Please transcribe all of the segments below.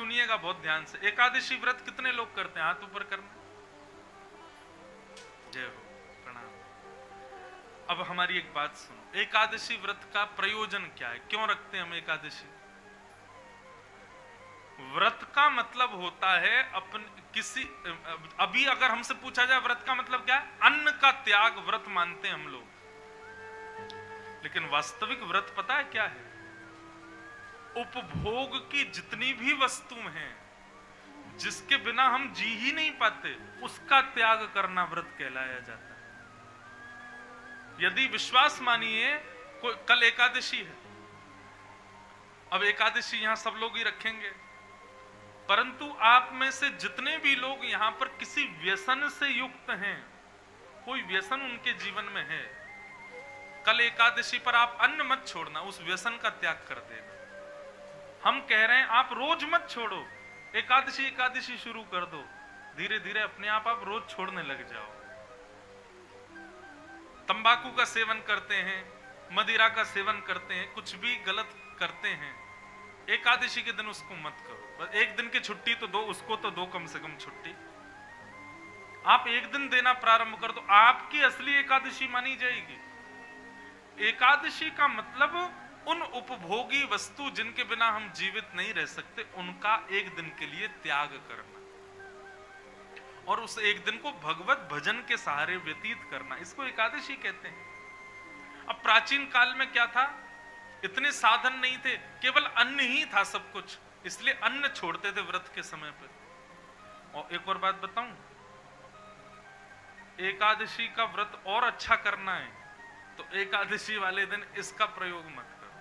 सुनिएगा बहुत ध्यान से। एकादशी व्रत कितने लोग करते हैं? हाथ ऊपर करना। जय हो, प्रणाम। अब हमारी एक बात सुनो, एकादशी व्रत का प्रयोजन क्या है? क्यों रखते हैं हम एकादशी? व्रत का मतलब होता है अपन किसी, अभी अगर हमसे पूछा जाए व्रत का मतलब क्या है, अन्न का त्याग व्रत मानते हैं हम लोग। लेकिन वास्तविक व्रत पता है क्या है? उपभोग की जितनी भी वस्तु हैं जिसके बिना हम जी ही नहीं पाते, उसका त्याग करना व्रत कहलाया जाता है। यदि विश्वास मानिए, कल एकादशी है, अब एकादशी यहां सब लोग ही रखेंगे, परंतु आप में से जितने भी लोग यहां पर किसी व्यसन से युक्त हैं, कोई व्यसन उनके जीवन में है, कल एकादशी पर आप अन्न मत छोड़ना, उस व्यसन का त्याग कर देना। हम कह रहे हैं आप रोज मत छोड़ो, एकादशी एकादशी शुरू कर दो, धीरे धीरे अपने आप रोज छोड़ने लग जाओ। तंबाकू का सेवन करते हैं, मदिरा का सेवन करते हैं, कुछ भी गलत करते हैं, एकादशी के दिन उसको मत करो। बस एक दिन की छुट्टी तो दो, उसको तो दो कम से कम छुट्टी। आप एक दिन देना प्रारंभ कर दो, आपकी असली एकादशी मानी जाएगी। एकादशी का मतलब उन उपभोगी वस्तु जिनके बिना हम जीवित नहीं रह सकते, उनका एक दिन के लिए त्याग करना और उस एक दिन को भगवत भजन के सहारे व्यतीत करना, इसको एकादशी कहते हैं। अब प्राचीन काल में क्या था? इतने साधन नहीं थे, केवल अन्न ही था सब कुछ, इसलिए अन्न छोड़ते थे व्रत के समय पर। और एक और बात बताऊं, एकादशी का व्रत और अच्छा करना है तो एकादशी वाले दिन इसका प्रयोग मत करो,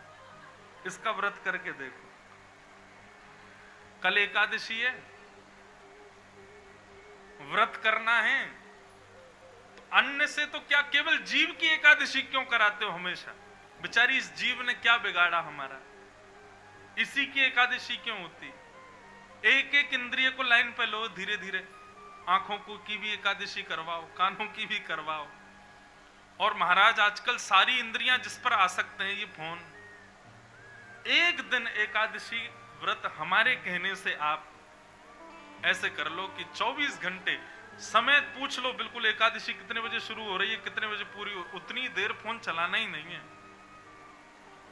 इसका व्रत करके देखो। कल एकादशी है, व्रत करना है तो अन्न से तो क्या, केवल जीव की एकादशी क्यों कराते हो हमेशा? बेचारी इस जीव ने क्या बिगाड़ा हमारा, इसी की एकादशी क्यों होती? एक एक इंद्रिय को लाइन पे लो, धीरे धीरे आंखों को की भी एकादशी करवाओ, कानों की भी करवाओ। और महाराज आजकल सारी इंद्रियां जिस पर आसक्त हैं, ये फोन। एक दिन एकादशी व्रत हमारे कहने से आप ऐसे कर लो कि 24 घंटे समय पूछ लो बिल्कुल, एकादशी कितने बजे शुरू हो रही है, कितने बजे पूरी हो, उतनी देर फोन चलाना ही नहीं है,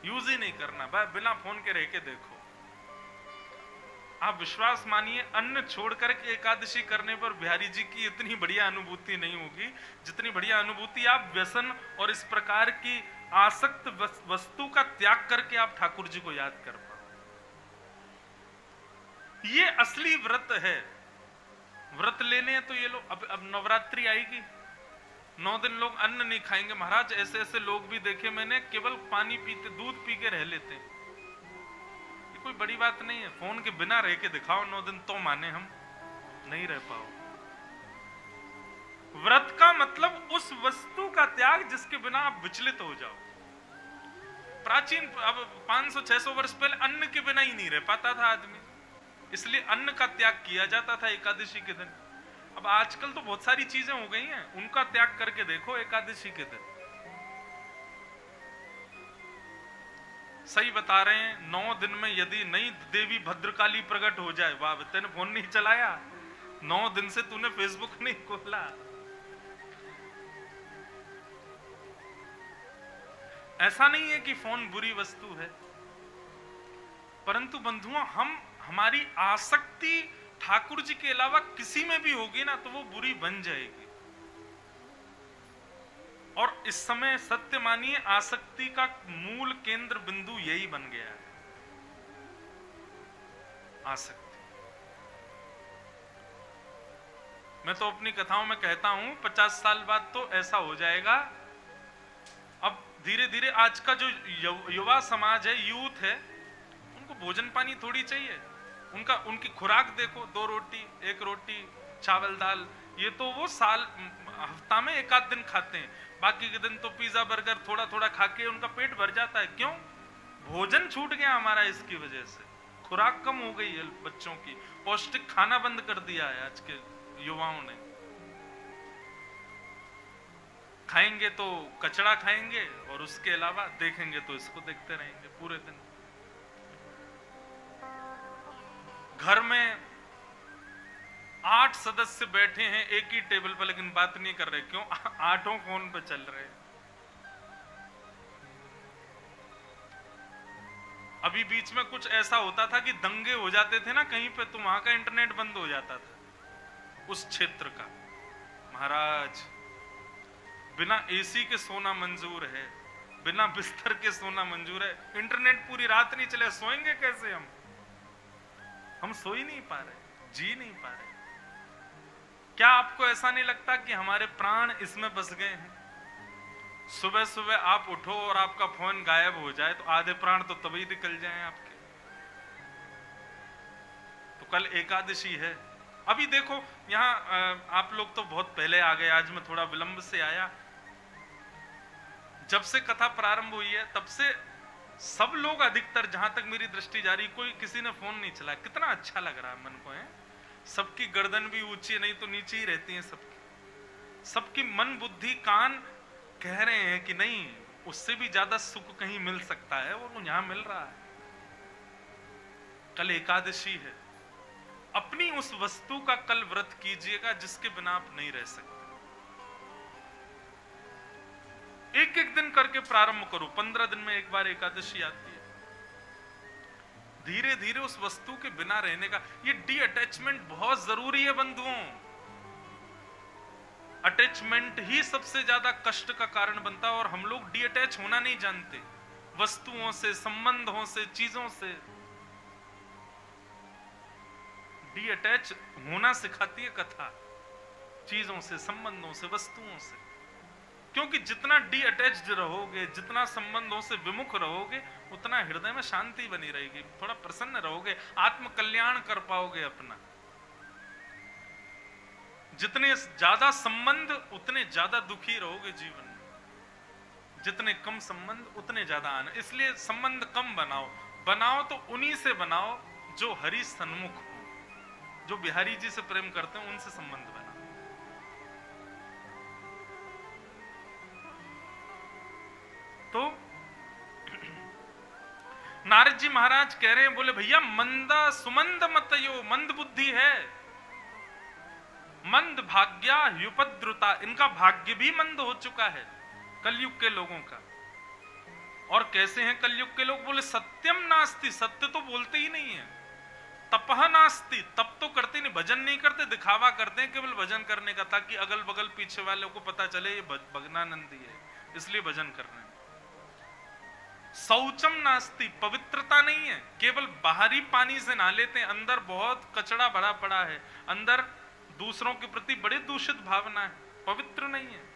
यूज ही नहीं करना, बिना फोन के रह के देखो। आप विश्वास मानिए, अन्न छोड़ करके एकादशी करने पर बिहारी जी की इतनी बढ़िया अनुभूति नहीं होगी जितनी बढ़िया अनुभूति आप व्यसन और इस प्रकार की आसक्त वस्तु का त्याग करके आप ठाकुर जी को याद कर पाओ। ये असली व्रत है। व्रत लेने हैं तो ये लोग, अब नवरात्रि आएगी, 9 दिन लोग अन्न नहीं खाएंगे। महाराज ऐसे ऐसे लोग भी देखे मैंने, केवल पानी पीते, दूध पी के रह लेते हैं। कोई बड़ी बात नहीं है, फोन के बिना रह के दिखाओ 9 दिन तो माने हम, नहीं रह पाओ। व्रत का मतलब उस वस्तु का त्याग जिसके बिना आप विचलित हो जाओ। प्राचीन, अब 500-600 वर्ष पहले अन्न के बिना ही नहीं रह पाता था आदमी, इसलिए अन्न का त्याग किया जाता था एकादशी के दिन। अब आजकल तो बहुत सारी चीजें हो गई हैं, उनका त्याग करके देखो एकादशी के दिन। सही बता रहे हैं, 9 दिन में यदि नई देवी भद्रकाली प्रकट हो जाए, वाह, तेने फोन नहीं चलाया, 9 दिन से तूने फेसबुक नहीं खोला। ऐसा नहीं है कि फोन बुरी वस्तु है, परंतु बंधुओं, हमारी आसक्ति ठाकुर जी के अलावा किसी में भी होगी ना तो वो बुरी बन जाएगी। और इस समय सत्य मानिए, आसक्ति का मूल केंद्र बिंदु यही बन गया है, आसक्ति। मैं तो अपनी कथाओं में कहता हूं 50 साल बाद तो ऐसा हो जाएगा। अब धीरे धीरे आज का जो युवा समाज है, यूथ है, उनको भोजन पानी थोड़ी चाहिए, उनकी खुराक देखो, 2 रोटी, 1 रोटी, चावल दाल, ये तो वो हफ्ता में 1 आध दिन खाते हैं, बाकी के दिन तो पिज्जा बर्गर थोड़ा थोड़ा खा के उनका पेट भर जाता है। क्यों? भोजन छूट गया हमारा, इसकी वजह से खुराक कम हो गई है बच्चों की, पौष्टिक खाना बंद कर दिया है आज के युवाओं ने। खाएंगे तो कचड़ा खाएंगे और उसके अलावा देखेंगे तो इसको देखते रहेंगे पूरे दिन। घर में 8 सदस्य बैठे हैं एक ही टेबल पर, लेकिन बात नहीं कर रहे। क्यों? आठों फोन पे चल रहे हैं। अभी बीच में कुछ ऐसा होता था कि दंगे हो जाते थे ना कहीं पे, तो वहां का इंटरनेट बंद हो जाता था उस क्षेत्र का। महाराज, बिना एसी के सोना मंजूर है, बिना बिस्तर के सोना मंजूर है। इंटरनेट पूरी रात नहीं चले, सोएंगे कैसे हम? हम सो ही नहीं पा रहे, जी नहीं पा रहे। क्या आपको ऐसा नहीं लगता कि हमारे प्राण इसमें बस गए हैं? सुबह सुबह आप उठो और आपका फोन गायब हो जाए तो आधे प्राण तो तभी निकल जाएं आपके। तो कल एकादशी है। अभी देखो यहाँ आप लोग तो बहुत पहले आ गए, आज मैं थोड़ा विलंब से आया। जब से कथा प्रारंभ हुई है तब से सब लोग, अधिकतर जहां तक मेरी दृष्टि जा रही, कोई किसी ने फोन नहीं चलाया। कितना अच्छा लग रहा है मन को, है? सबकी गर्दन भी ऊंची, नहीं तो नीचे ही रहती है सबकी। सबकी मन बुद्धि कान कह रहे हैं कि नहीं, उससे भी ज्यादा सुख कहीं मिल सकता है, वो यहां मिल रहा है। कल एकादशी है। अपनी उस वस्तु का कल व्रत कीजिएगा जिसके बिना आप नहीं रह सकते। एक एक दिन करके प्रारंभ करो। 15 दिन में एक बार एकादशी आती है। धीरे धीरे उस वस्तु के बिना रहने का, ये डी अटैचमेंट बहुत जरूरी है बंधुओं। अटैचमेंट ही सबसे ज्यादा कष्ट का कारण बनता है, और हम लोग डी अटैच होना नहीं जानते वस्तुओं से, संबंधों से, चीजों से। डी अटैच होना सिखाती है कथा, चीजों से, संबंधों से, वस्तुओं से। क्योंकि जितना डी अटैच्ड रहोगे, जितना संबंधों से विमुख रहोगे, उतना हृदय में शांति बनी रहेगी, थोड़ा प्रसन्न रहोगे, आत्म कल्याण कर पाओगे अपना। जितने ज्यादा संबंध उतने ज्यादा दुखी रहोगे जीवन में, जितने कम संबंध उतने ज्यादा आनंद। इसलिए संबंध कम बनाओ तो उन्हीं से बनाओ जो हरि सन्मुख हो, जो बिहारी जी से प्रेम करते हैं, उनसे संबंध बनाओ। तो नारद जी महाराज कह रहे हैं, बोले भैया मंदा सुमंद मतयो, मंद बुद्धि है, मंद भाग्या युपद्रुता, इनका भाग्य भी मंद हो चुका है कलयुग के लोगों का। और कैसे हैं कलयुग के लोग? बोले सत्यम नास्ति, सत्य तो बोलते ही नहीं है। तपह नास्ति, तप तो करते नहीं, भजन नहीं करते, दिखावा करते हैं केवल भजन करने का, ताकि अगल बगल पीछे वालों को पता चले ये भगनानंदी है, इसलिए भजन कर रहे हैं। शौचम नास्ति, पवित्रता नहीं है, केवल बाहरी पानी से नहा लेते हैं, अंदर बहुत कचड़ा भरा पड़ा है, अंदर दूसरों के प्रति बड़े दूषित भावना है, पवित्र नहीं है।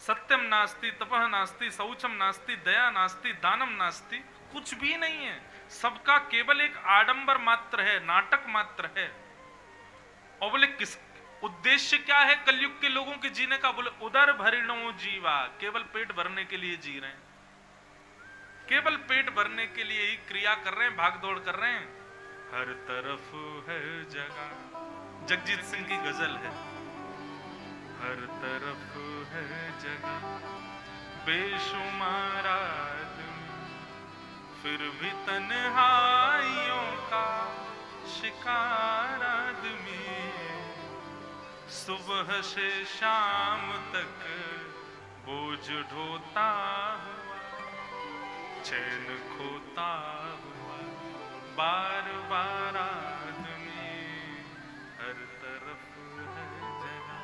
सत्यम नास्ति, तपह नास्ति, शौचम नास्ति, दया नास्ति, दानम नास्ति, कुछ भी नहीं है। सबका केवल एक आडंबर मात्र है, नाटक मात्र है। और बोले किस उद्देश्य क्या है कलयुग के लोगों के जीने का? बोले उदर भरिणो जीवा, केवल पेट भरने के लिए जी रहे हैं, केवल पेट भरने के लिए ही क्रिया कर रहे हैं, भाग दौड़ कर रहे हैं। हर तरफ है जगह, जगजीत सिंह की गजल है, हर तरफ है जगह बेशुमार आदमी, फिर भी तन्हाइयों का शिकार आदमी, सुबह से शाम तक बोझ ढोता हुआ, चैन खोता हुआ, बार बार आदमी, हर तरफ है जगह।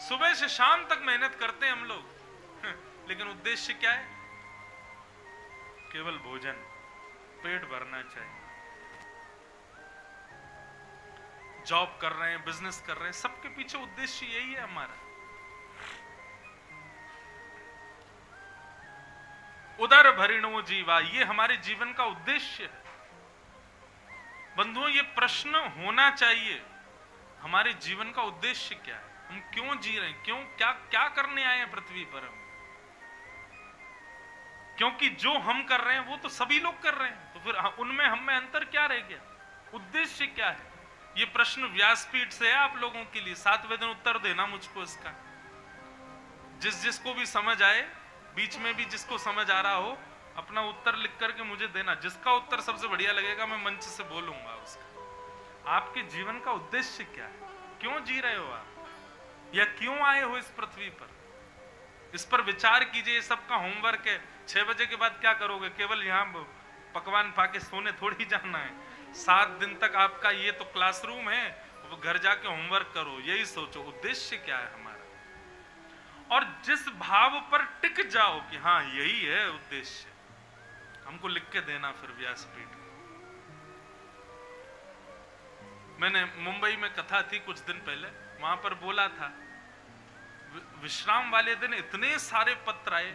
सुबह से शाम तक मेहनत करते हैं हम लोग, लेकिन उद्देश्य क्या है? केवल भोजन, पेट भरना चाहिए। जॉब कर रहे हैं, बिजनेस कर रहे हैं, सबके पीछे उद्देश्य यही है हमारा। उदर भरिणो जीवा, ये हमारे जीवन का उद्देश्य है। बंधुओं, ये प्रश्न होना चाहिए, हमारे जीवन का उद्देश्य क्या है? हम क्यों जी रहे हैं? क्यों, क्या क्या करने आए हैं पृथ्वी पर हम? क्योंकि जो हम कर रहे हैं वो तो सभी लोग कर रहे हैं, तो फिर उनमें हम में अंतर क्या रह गया? उद्देश्य क्या है? ये प्रश्न व्यासपीठ से है आप लोगों के लिए, 7वें दिन उत्तर देना मुझको इसका। जिसको भी समझ आए, बीच में भी जिसको समझ आ रहा हो, अपना उत्तर लिख करके मुझे देना। जिसका उत्तर सबसे बढ़िया लगेगा मैं मंच से बोलूंगा उसका। आपके जीवन का उद्देश्य क्या है? क्यों जी रहे हो आप, या क्यों आए हो इस पृथ्वी पर? इस पर विचार कीजिए। सबका होमवर्क है, 6 बजे के बाद क्या करोगे? केवल यहाँ पकवान खा के सोने थोड़ी जाना है। 7 दिन तक आपका ये तो क्लासरूम है, वो घर जाके होमवर्क करो। यही सोचो उद्देश्य क्या है हमारा, और जिस भाव पर टिक जाओ कि हाँ यही है उद्देश्य, हमको लिख के देना फिर व्यासपीठ। मैंने मुंबई में कथा थी कुछ दिन पहले, वहां पर बोला था विश्राम वाले दिन इतने सारे पत्र आए,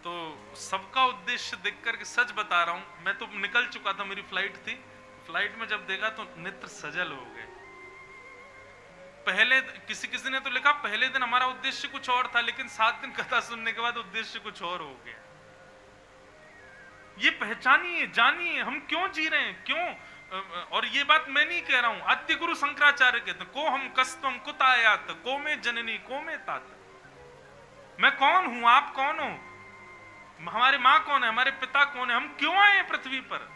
तो सबका उद्देश्य देख करके सच बता रहा हूं, मैं तो निकल चुका था, मेरी फ्लाइट थी। फ्लाइट में जब देखा तो नेत्र सजल हो गए। पहले किसी ने तो लिखा पहले दिन हमारा उद्देश्य कुछ और था, लेकिन 7 दिन कथा सुनने के बाद उद्देश्य कुछ और हो गया। ये पहचानिए, जानिए हम क्यों जी रहे हैं, क्यों। और ये बात मैं नहीं कह रहा हूं, आद्य गुरु शंकराचार्य कहते को हम कस्तम कुतायात को में जननी को में तात। मैं कौन हूं, आप कौन हो, हमारे माँ कौन है, हमारे पिता कौन है, हम क्यों आए पृथ्वी पर।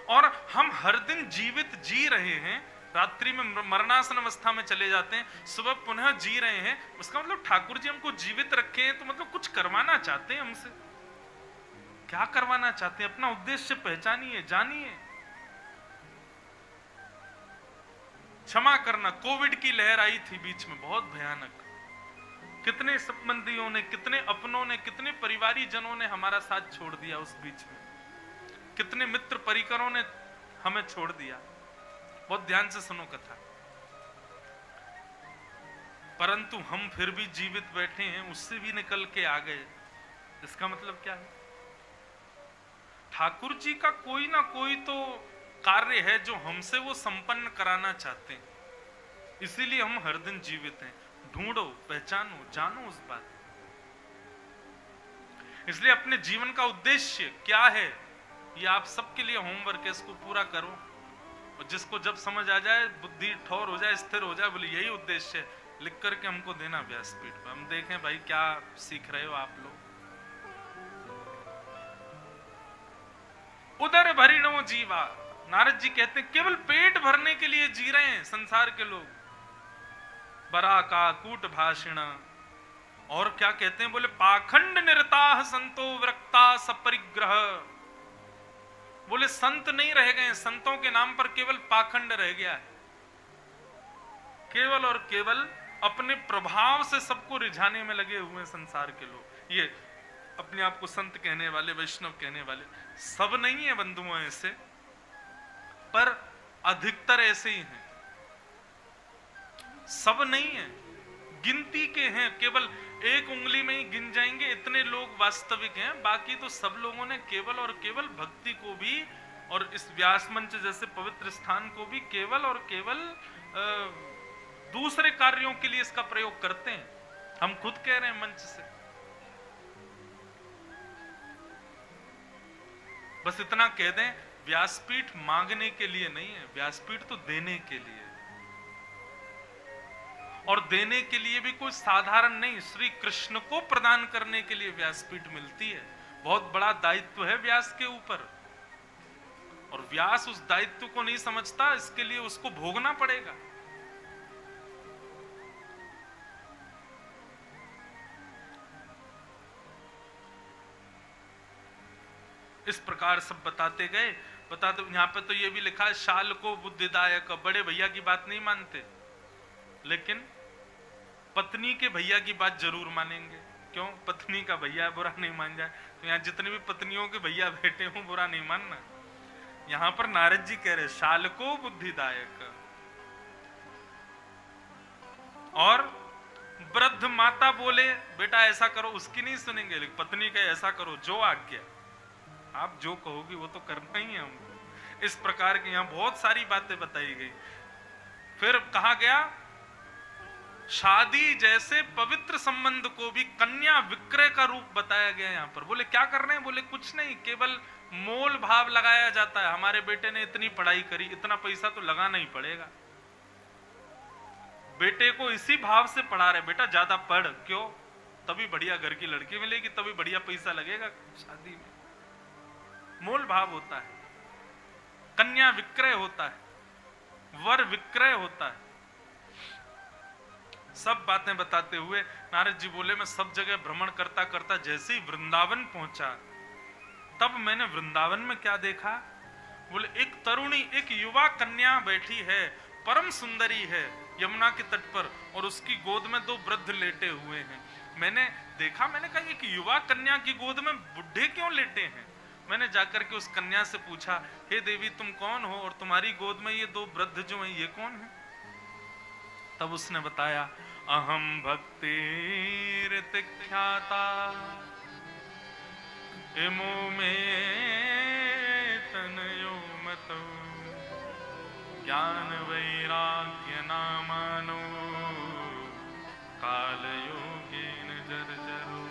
और हम हर दिन जीवित जी रहे हैं, रात्रि में मरणासन अवस्था में चले जाते हैं, सुबह पुनः जी रहे हैं। उसका मतलब ठाकुर जी हमको जीवित रखे हैं, तो मतलब कुछ करवाना चाहते हैं हमसे। क्या करवाना चाहते हैं? अपना उद्देश्य पहचानिए, जानिए। क्षमा करना, कोविड की लहर आई थी बीच में, बहुत भयानक। कितने संबंधियों ने, कितने अपनों ने, कितने परिवारी जनों ने हमारा साथ छोड़ दिया उस बीच में, कितने मित्र परिकरों ने हमें छोड़ दिया। बहुत ध्यान से सुनो कथा। परंतु हम फिर भी जीवित बैठे हैं, उससे भी निकल के आ गए। इसका मतलब क्या है? ठाकुर जी का कोई ना कोई तो कार्य है जो हमसे वो संपन्न कराना चाहते हैं, इसीलिए हम हर दिन जीवित हैं। ढूंढो, पहचानो, जानो उस बात। इसलिए अपने जीवन का उद्देश्य क्या है, ये आप सबके लिए होमवर्क है, इसको पूरा करो। और जिसको जब समझ आ जाए, बुद्धि ठौर हो जाए, स्थिर हो जाए, बोले यही उद्देश्य है, लिख करके हमको देना व्यासपीठ पर। हम देखें भाई क्या सीख रहे हो आप लोग। उदर भरिणो जीवा, नारद जी कहते हैं केवल पेट भरने के लिए जी रहे हैं संसार के लोग। बरा का कूट भाषण, और क्या कहते हैं, बोले पाखंड निरताः संतो वृक्ता सपरिग्रह। बोले संत नहीं रह गए, संतों के नाम पर केवल पाखंड रह गया है। केवल और केवल अपने प्रभाव से सबको रिझाने में लगे हुए संसार के लोग। ये अपने आप को संत कहने वाले, वैष्णव कहने वाले, सब नहीं है बंधुओं ऐसे, पर अधिकतर ऐसे ही हैं। सब नहीं है, गिनती के हैं, केवल एक उंगली में ही गिन जाएंगे इतने लोग वास्तविक हैं। बाकी तो सब लोगों ने केवल और केवल भक्ति को भी, और इस व्यास मंच जैसे पवित्र स्थान को भी केवल और केवल दूसरे कार्यों के लिए इसका प्रयोग करते हैं। हम खुद कह रहे हैं मंच से। बस इतना कह दें, व्यासपीठ मांगने के लिए नहीं है, व्यासपीठ तो देने के लिए। और देने के लिए भी कोई साधारण नहीं, श्री कृष्ण को प्रदान करने के लिए व्यासपीठ मिलती है। बहुत बड़ा दायित्व है व्यास के ऊपर, और व्यास उस दायित्व को नहीं समझता, इसके लिए उसको भोगना पड़ेगा। इस प्रकार सब बताते गए। बताते यहां पे तो ये भी लिखा है, शाल को बुद्धिदायक। बड़े भैया की बात नहीं मानते, लेकिन पत्नी के भैया की बात जरूर मानेंगे। क्यों? पत्नी का भैया बुरा नहीं मान जाए। तो यहाँ जितने भी पत्नियों के भैया बैठे हों, बुरा नहीं मानना। यहां पर नारद जी कह रहे शाल को बुद्धिदायक। और वृद्ध माता बोले बेटा ऐसा करो, उसकी नहीं सुनेंगे, लेकिन पत्नी का ऐसा करो, जो आज्ञा, आप जो कहोगी वो तो करना ही है हमको। इस प्रकार की यहां बहुत सारी बातें बताई गई। फिर कहा गया, शादी जैसे पवित्र संबंध को भी कन्या विक्रय का रूप बताया गया यहां पर। बोले क्या कर रहे हैं? बोले कुछ नहीं, केवल मोल भाव लगाया जाता है। हमारे बेटे ने इतनी पढ़ाई करी, इतना पैसा तो लगाना ही पड़ेगा। बेटे को इसी भाव से पढ़ा रहे, बेटा ज्यादा पढ़, क्यों? तभी बढ़िया घर की लड़की मिलेगी, तभी बढ़िया पैसा लगेगा शादी में। मोल भाव होता है, कन्या विक्रय होता है, वर विक्रय होता है। सब बातें बताते हुए नारद जी बोले, मैं सब जगह भ्रमण करता करता जैसे ही वृंदावन पहुंचा, तब मैंने वृंदावन में क्या देखा? बोले एक तरुणी, एक युवा कन्या बैठी है, परम सुंदरी है यमुना के तट पर, और उसकी गोद में 2 वृद्ध लेटे हुए हैं। मैंने देखा, मैंने कहा एक युवा कन्या की गोद में बुढ़े क्यों लेटे हैं? मैंने जाकर के उस कन्या से पूछा, हे देवी तुम कौन हो, और तुम्हारी गोद में ये 2 वृद्ध जो हैं ये कौन है? तब उसने बताया, अहम भक्ति ख्याता इमो में तनयो मतो ज्ञान वैराग्य नामानो काल योगेन जर्जरो।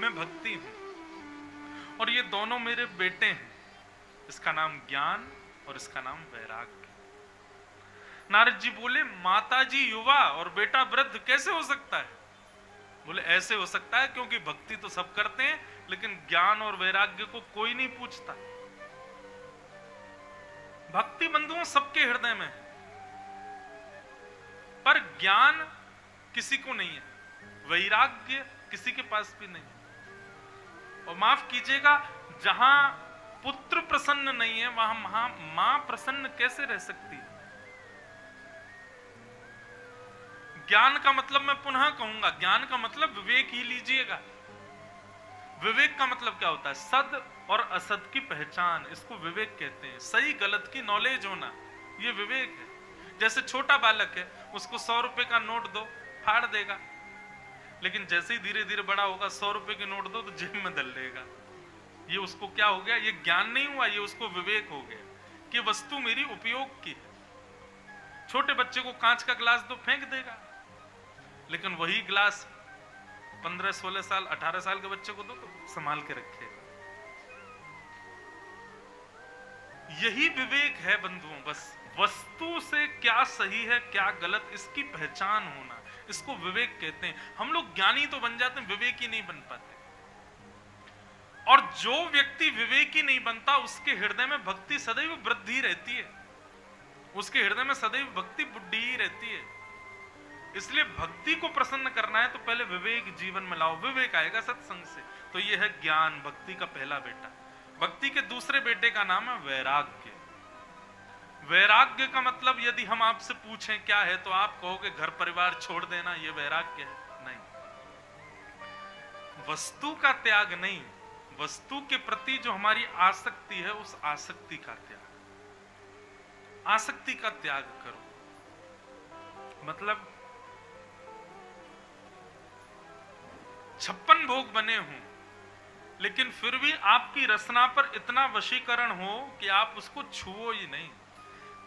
मैं भक्ति हूं और ये दोनों मेरे बेटे हैं, इसका नाम ज्ञान और इसका नाम वैराग्य। नारद जी बोले, माताजी युवा और बेटा वृद्ध कैसे हो सकता है? बोले ऐसे हो सकता है क्योंकि भक्ति तो सब करते हैं, लेकिन ज्ञान और वैराग्य को कोई नहीं पूछता। भक्ति बंधुओं सबके हृदय में है, पर ज्ञान किसी को नहीं है, वैराग्य किसी के पास भी नहीं है। और माफ कीजिएगा, जहां पुत्र प्रसन्न नहीं है वहां मां प्रसन्न कैसे रह सकती है? ज्ञान का मतलब मैं पुनः कहूंगा, ज्ञान का मतलब विवेक ही लीजिएगा। विवेक का मतलब क्या होता है? सद और असद की पहचान, इसको विवेक कहते हैं। सही गलत की नॉलेज होना, ये विवेक है। जैसे छोटा बालक है, उसको 100 रुपए का नोट दो, फाड़ देगा, लेकिन जैसे ही धीरे धीरे बड़ा होगा 100 रुपए की नोट दो तो जेब में डाल लेगा। ये उसको क्या हो गया? ये ज्ञान नहीं हुआ, ये उसको विवेक हो गया कि वस्तु मेरी उपयोग की है। छोटे बच्चे को कांच का गिलास दो, फेंक देगा, लेकिन वही गिलास 15, 16 साल, 18 साल के बच्चे को दो तो संभाल के रखेगा। यही विवेक है बंधुओं। बस वस्तु से क्या सही है क्या गलत, इसकी पहचान होना, इसको विवेक कहते हैं। हम लोग ज्ञानी तो बन जाते हैं, विवेक ही नहीं बन पाते। और जो व्यक्ति विवेक ही नहीं बनता, उसके हृदय में भक्ति सदैव वृद्धि रहती है, उसके हृदय में सदैव भक्ति बुद्धि ही रहती है। इसलिए भक्ति को प्रसन्न करना है तो पहले विवेक जीवन में लाओ। विवेक आएगा सत्संग से। तो यह है ज्ञान, भक्ति का पहला बेटा। भक्ति के दूसरे बेटे का नाम है वैराग्य। वैराग्य का मतलब यदि हम आपसे पूछें क्या है तो आप कहोगे घर परिवार छोड़ देना, यह वैराग्य है? नहीं, वस्तु का त्याग नहीं, वस्तु के प्रति जो हमारी आसक्ति है उस आसक्ति का त्याग। आसक्ति का त्याग करो। मतलब 56 भोग बने हों, लेकिन फिर भी आपकी रसना पर इतना वशीकरण हो कि आप उसको छुओ ही नहीं।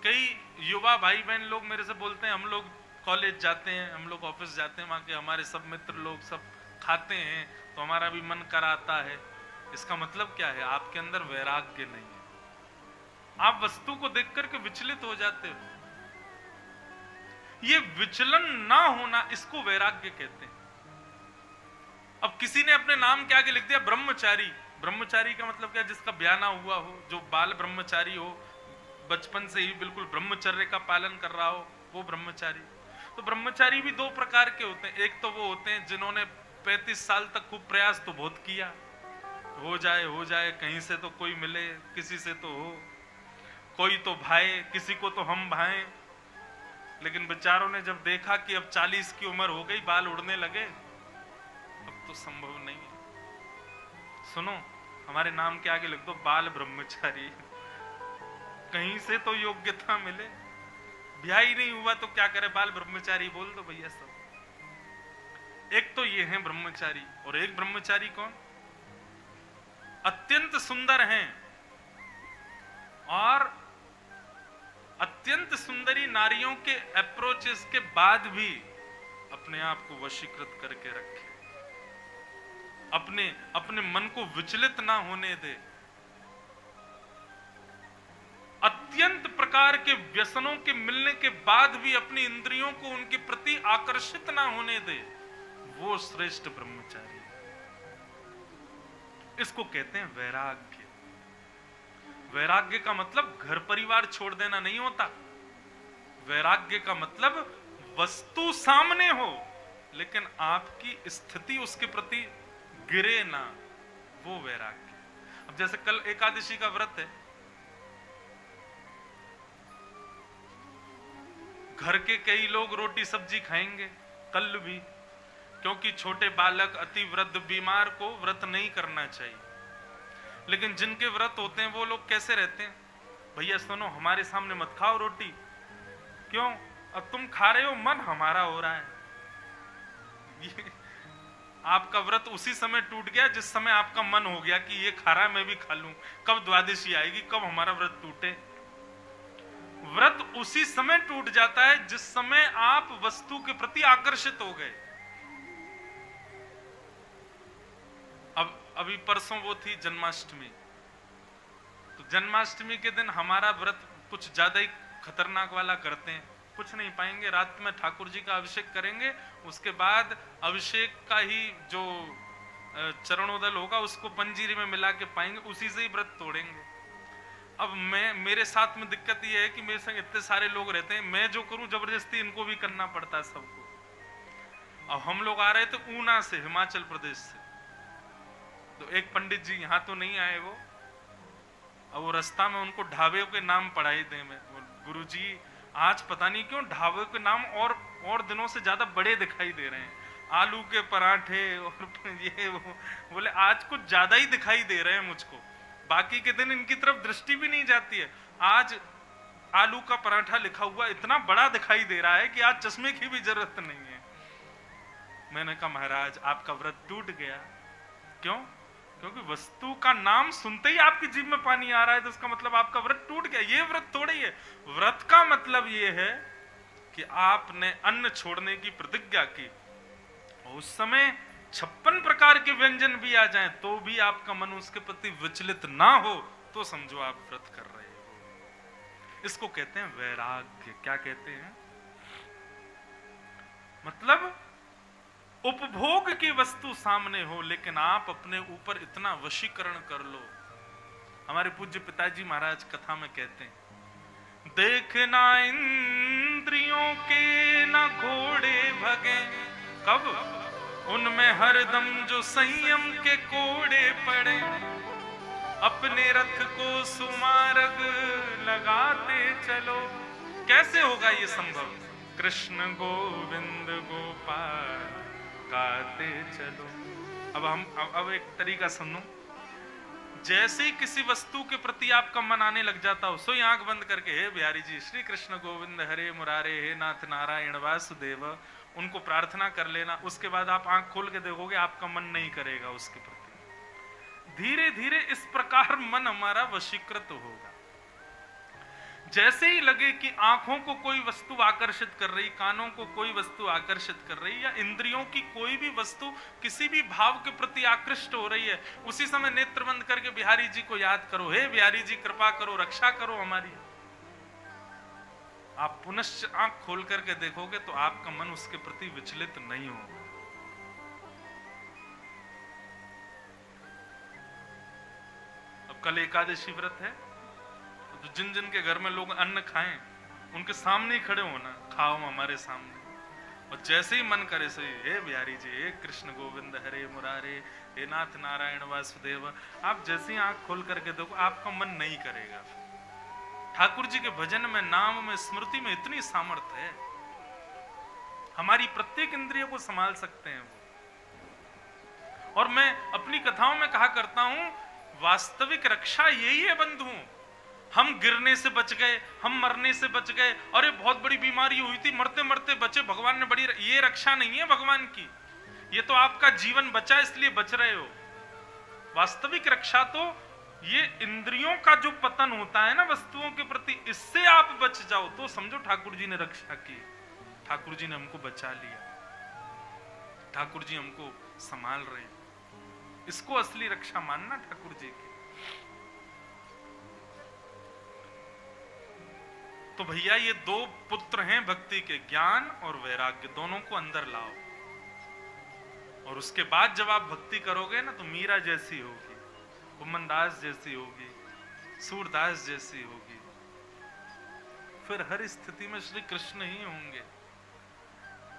कई युवा भाई बहन लोग मेरे से बोलते हैं, हम लोग कॉलेज जाते हैं, हम लोग ऑफिस जाते हैं, वहां के हमारे सब मित्र लोग सब खाते हैं तो हमारा भी मन कराता है। इसका मतलब क्या है? आपके अंदर वैराग्य नहीं है। आप वस्तु को देख करके विचलित हो जाते हो। ये विचलन ना होना, इसको वैराग्य कहते हैं। अब किसी ने अपने नाम के आगे लिख दिया ब्रह्मचारी। ब्रह्मचारी का मतलब क्या? जिसका ब्याह ना हुआ हो, जो बाल ब्रह्मचारी हो, बचपन से ही बिल्कुल ब्रह्मचर्य का पालन कर रहा हो, वो ब्रह्मचारी। तो ब्रह्मचारी भी 2 प्रकार के होते हैं। एक तो वो होते हैं जिन्होंने 35 साल तक खूब प्रयास तो बहुत किया, हो जाए कहीं से तो कोई मिले, किसी से तो हो, कोई तो भाए, किसी को तो हम भाएं। लेकिन बेचारों ने जब देखा कि अब 40 की उम्र हो गई, बाल उड़ने लगे, अब तो संभव नहीं है। सुनो, हमारे नाम के आगे लिख दो बाल ब्रह्मचारी, कहीं से तो योग्यता मिले। ब्याह ही नहीं हुआ तो क्या करे, बाल ब्रह्मचारी बोल दो भैया सब। एक तो ये है ब्रह्मचारी, और एक ब्रह्मचारी कौन? अत्यंत सुंदर हैं और अत्यंत सुंदरी नारियों के अप्रोचेस के बाद भी अपने आप को वशीकृत करके रखे, अपने मन को विचलित ना होने दे, अत्यंत प्रकार के व्यसनों के मिलने के बाद भी अपनी इंद्रियों को उनके प्रति आकर्षित ना होने दे। वो श्रेष्ठ ब्रह्मचारी है। इसको कहते हैं वैराग्य। वैराग्य का मतलब घर परिवार छोड़ देना नहीं होता। वैराग्य का मतलब वस्तु सामने हो लेकिन आपकी स्थिति उसके प्रति गिरे ना, वो वैराग्य। अब जैसे कल एकादशी का व्रत है, घर के कई लोग रोटी सब्जी खाएंगे कल भी, क्योंकि छोटे बालक, अति वृद्ध, बीमार को व्रत नहीं करना चाहिए। लेकिन जिनके व्रत होते हैं वो लोग कैसे रहते हैं? भैया सुनो, हमारे सामने मत खाओ रोटी। क्यों? अब तुम खा रहे हो, मन हमारा हो रहा है। आपका व्रत उसी समय टूट गया जिस समय आपका मन हो गया कि ये खा रहा है मैं भी खा लूं। कब द्वादशी आएगी, कब हमारा व्रत टूटे? व्रत उसी समय टूट जाता है जिस समय आप वस्तु के प्रति आकर्षित हो गए। अब अभी परसों वो थी जन्माष्टमी, तो जन्माष्टमी के दिन हमारा व्रत कुछ ज्यादा ही खतरनाक वाला करते हैं। कुछ नहीं पाएंगे, रात में ठाकुर जी का अभिषेक करेंगे, उसके बाद अभिषेक का ही जो चरणोदल होगा उसको पंजीरी में मिला के पाएंगे, उसी से ही व्रत तोड़ेंगे। अब मेरे साथ में दिक्कत ये है कि मेरे संग इतने सारे लोग रहते हैं, मैं जो करूं जबरदस्ती इनको भी करना पड़ता है सबको। अब हम लोग आ रहे थे ऊना से, हिमाचल प्रदेश से, तो एक पंडित जी यहाँ तो नहीं आए वो, अब वो रास्ता में उनको ढाबे के नाम पढ़ाई दे में, गुरु जी आज पता नहीं क्यों ढाबे के नाम और दिनों से ज्यादा बड़े दिखाई दे रहे हैं, आलू के पराठे और ये वो, बोले आज कुछ ज्यादा ही दिखाई दे रहे हैं मुझको, बाकी के दिन इनकी तरफ दृष्टि भी नहीं जाती है, आज आलू का पराठा लिखा हुआ इतना बड़ा दिखाई दे रहा है कि आज चश्मे की भी जरूरत नहीं है। मैंने कहा महाराज आपका व्रत टूट गया। क्यों? क्योंकि वस्तु का नाम सुनते ही आपकी जीभ में पानी आ रहा है, तो उसका मतलब आपका व्रत टूट गया। ये व्रत थोड़ी है। व्रत का मतलब ये है कि आपने अन्न छोड़ने की प्रतिज्ञा की, उस समय 56 प्रकार के व्यंजन भी आ जाएं तो भी आपका मन उसके प्रति विचलित ना हो, तो समझो आप व्रत कर रहे हो। इसको कहते हैं वैराग्य। क्या कहते हैं? मतलब उपभोग की वस्तु सामने हो लेकिन आप अपने ऊपर इतना वशीकरण कर लो। हमारे पूज्य पिताजी महाराज कथा में कहते हैं, देखना इंद्रियों के न घोड़े भगे, कब? उनमें हरदम जो संयम के कोड़े पड़े, अपने रथ को सुमार्ग लगाते चलो। कैसे होगा ये संभव? कृष्ण गोविंद गोपाल गाते चलो। अब एक तरीका सुनो। जैसे ही किसी वस्तु के प्रति आपका मन आने लग जाता हो, सोई आंख बंद करके हे बिहारी जी श्री कृष्ण गोविंद हरे मुरारे हे नाथ नारायण वासुदेव, उनको प्रार्थना कर लेना। उसके बाद आप आंख खोल के देखोगे आपका मन नहीं करेगा उसके प्रति। धीरे धीरे इस प्रकार मन हमारा वशीकृत होगा। जैसे ही लगे कि आंखों को कोई वस्तु आकर्षित कर रही, कानों को कोई वस्तु आकर्षित कर रही, या इंद्रियों की कोई भी वस्तु किसी भी भाव के प्रति आकृष्ट हो रही है, उसी समय नेत्र बंद करके बिहारी जी को याद करो, हे बिहारी जी कृपा करो, रक्षा करो हमारी। आप पुनश्च आंख खोल करके देखोगे तो आपका मन उसके प्रति विचलित नहीं होगा। अब कल एकादशी व्रत है, तो जिन जिन के घर में लोग अन्न खाएं उनके सामने ही खड़े होना, खाओ हमारे सामने, और जैसे ही मन करे सही हे बिहारी जी हे कृष्ण गोविंद हरे मुरारे हे नाथ नारायण वासुदेव, आप जैसे ही आंख खोल करके देखो आपका मन नहीं करेगा। ठाकुर जी के भजन में, नाम में, स्मृति में इतनी सामर्थ्य है, हमारी प्रत्येक इंद्रिय को संभाल सकते हैं वो। और मैं अपनी कथाओं में कहा करता हूं, वास्तविक रक्षा यही है बंधु। हम गिरने से बच गए, हम मरने से बच गए, अरे बहुत बड़ी बीमारी हुई थी मरते मरते बचे, भगवान ने बड़ी, ये रक्षा नहीं है भगवान की। ये तो आपका जीवन बचा इसलिए बच रहे हो। वास्तविक रक्षा तो ये इंद्रियों का जो पतन होता है ना वस्तुओं के प्रति, इससे आप बच जाओ तो समझो ठाकुर जी ने रक्षा की, ठाकुर जी ने हमको बचा लिया, ठाकुर जी हमको संभाल रहे हैं। इसको असली रक्षा मानना ठाकुर जी की। तो भैया ये दो पुत्र हैं भक्ति के, ज्ञान और वैराग्य, दोनों को अंदर लाओ। और उसके बाद जब आप भक्ति करोगे ना तो मीरा जैसी होगी, कुमनदास जैसी होगी, सूरदास जैसी होगी। फिर हर स्थिति में श्री कृष्ण ही होंगे।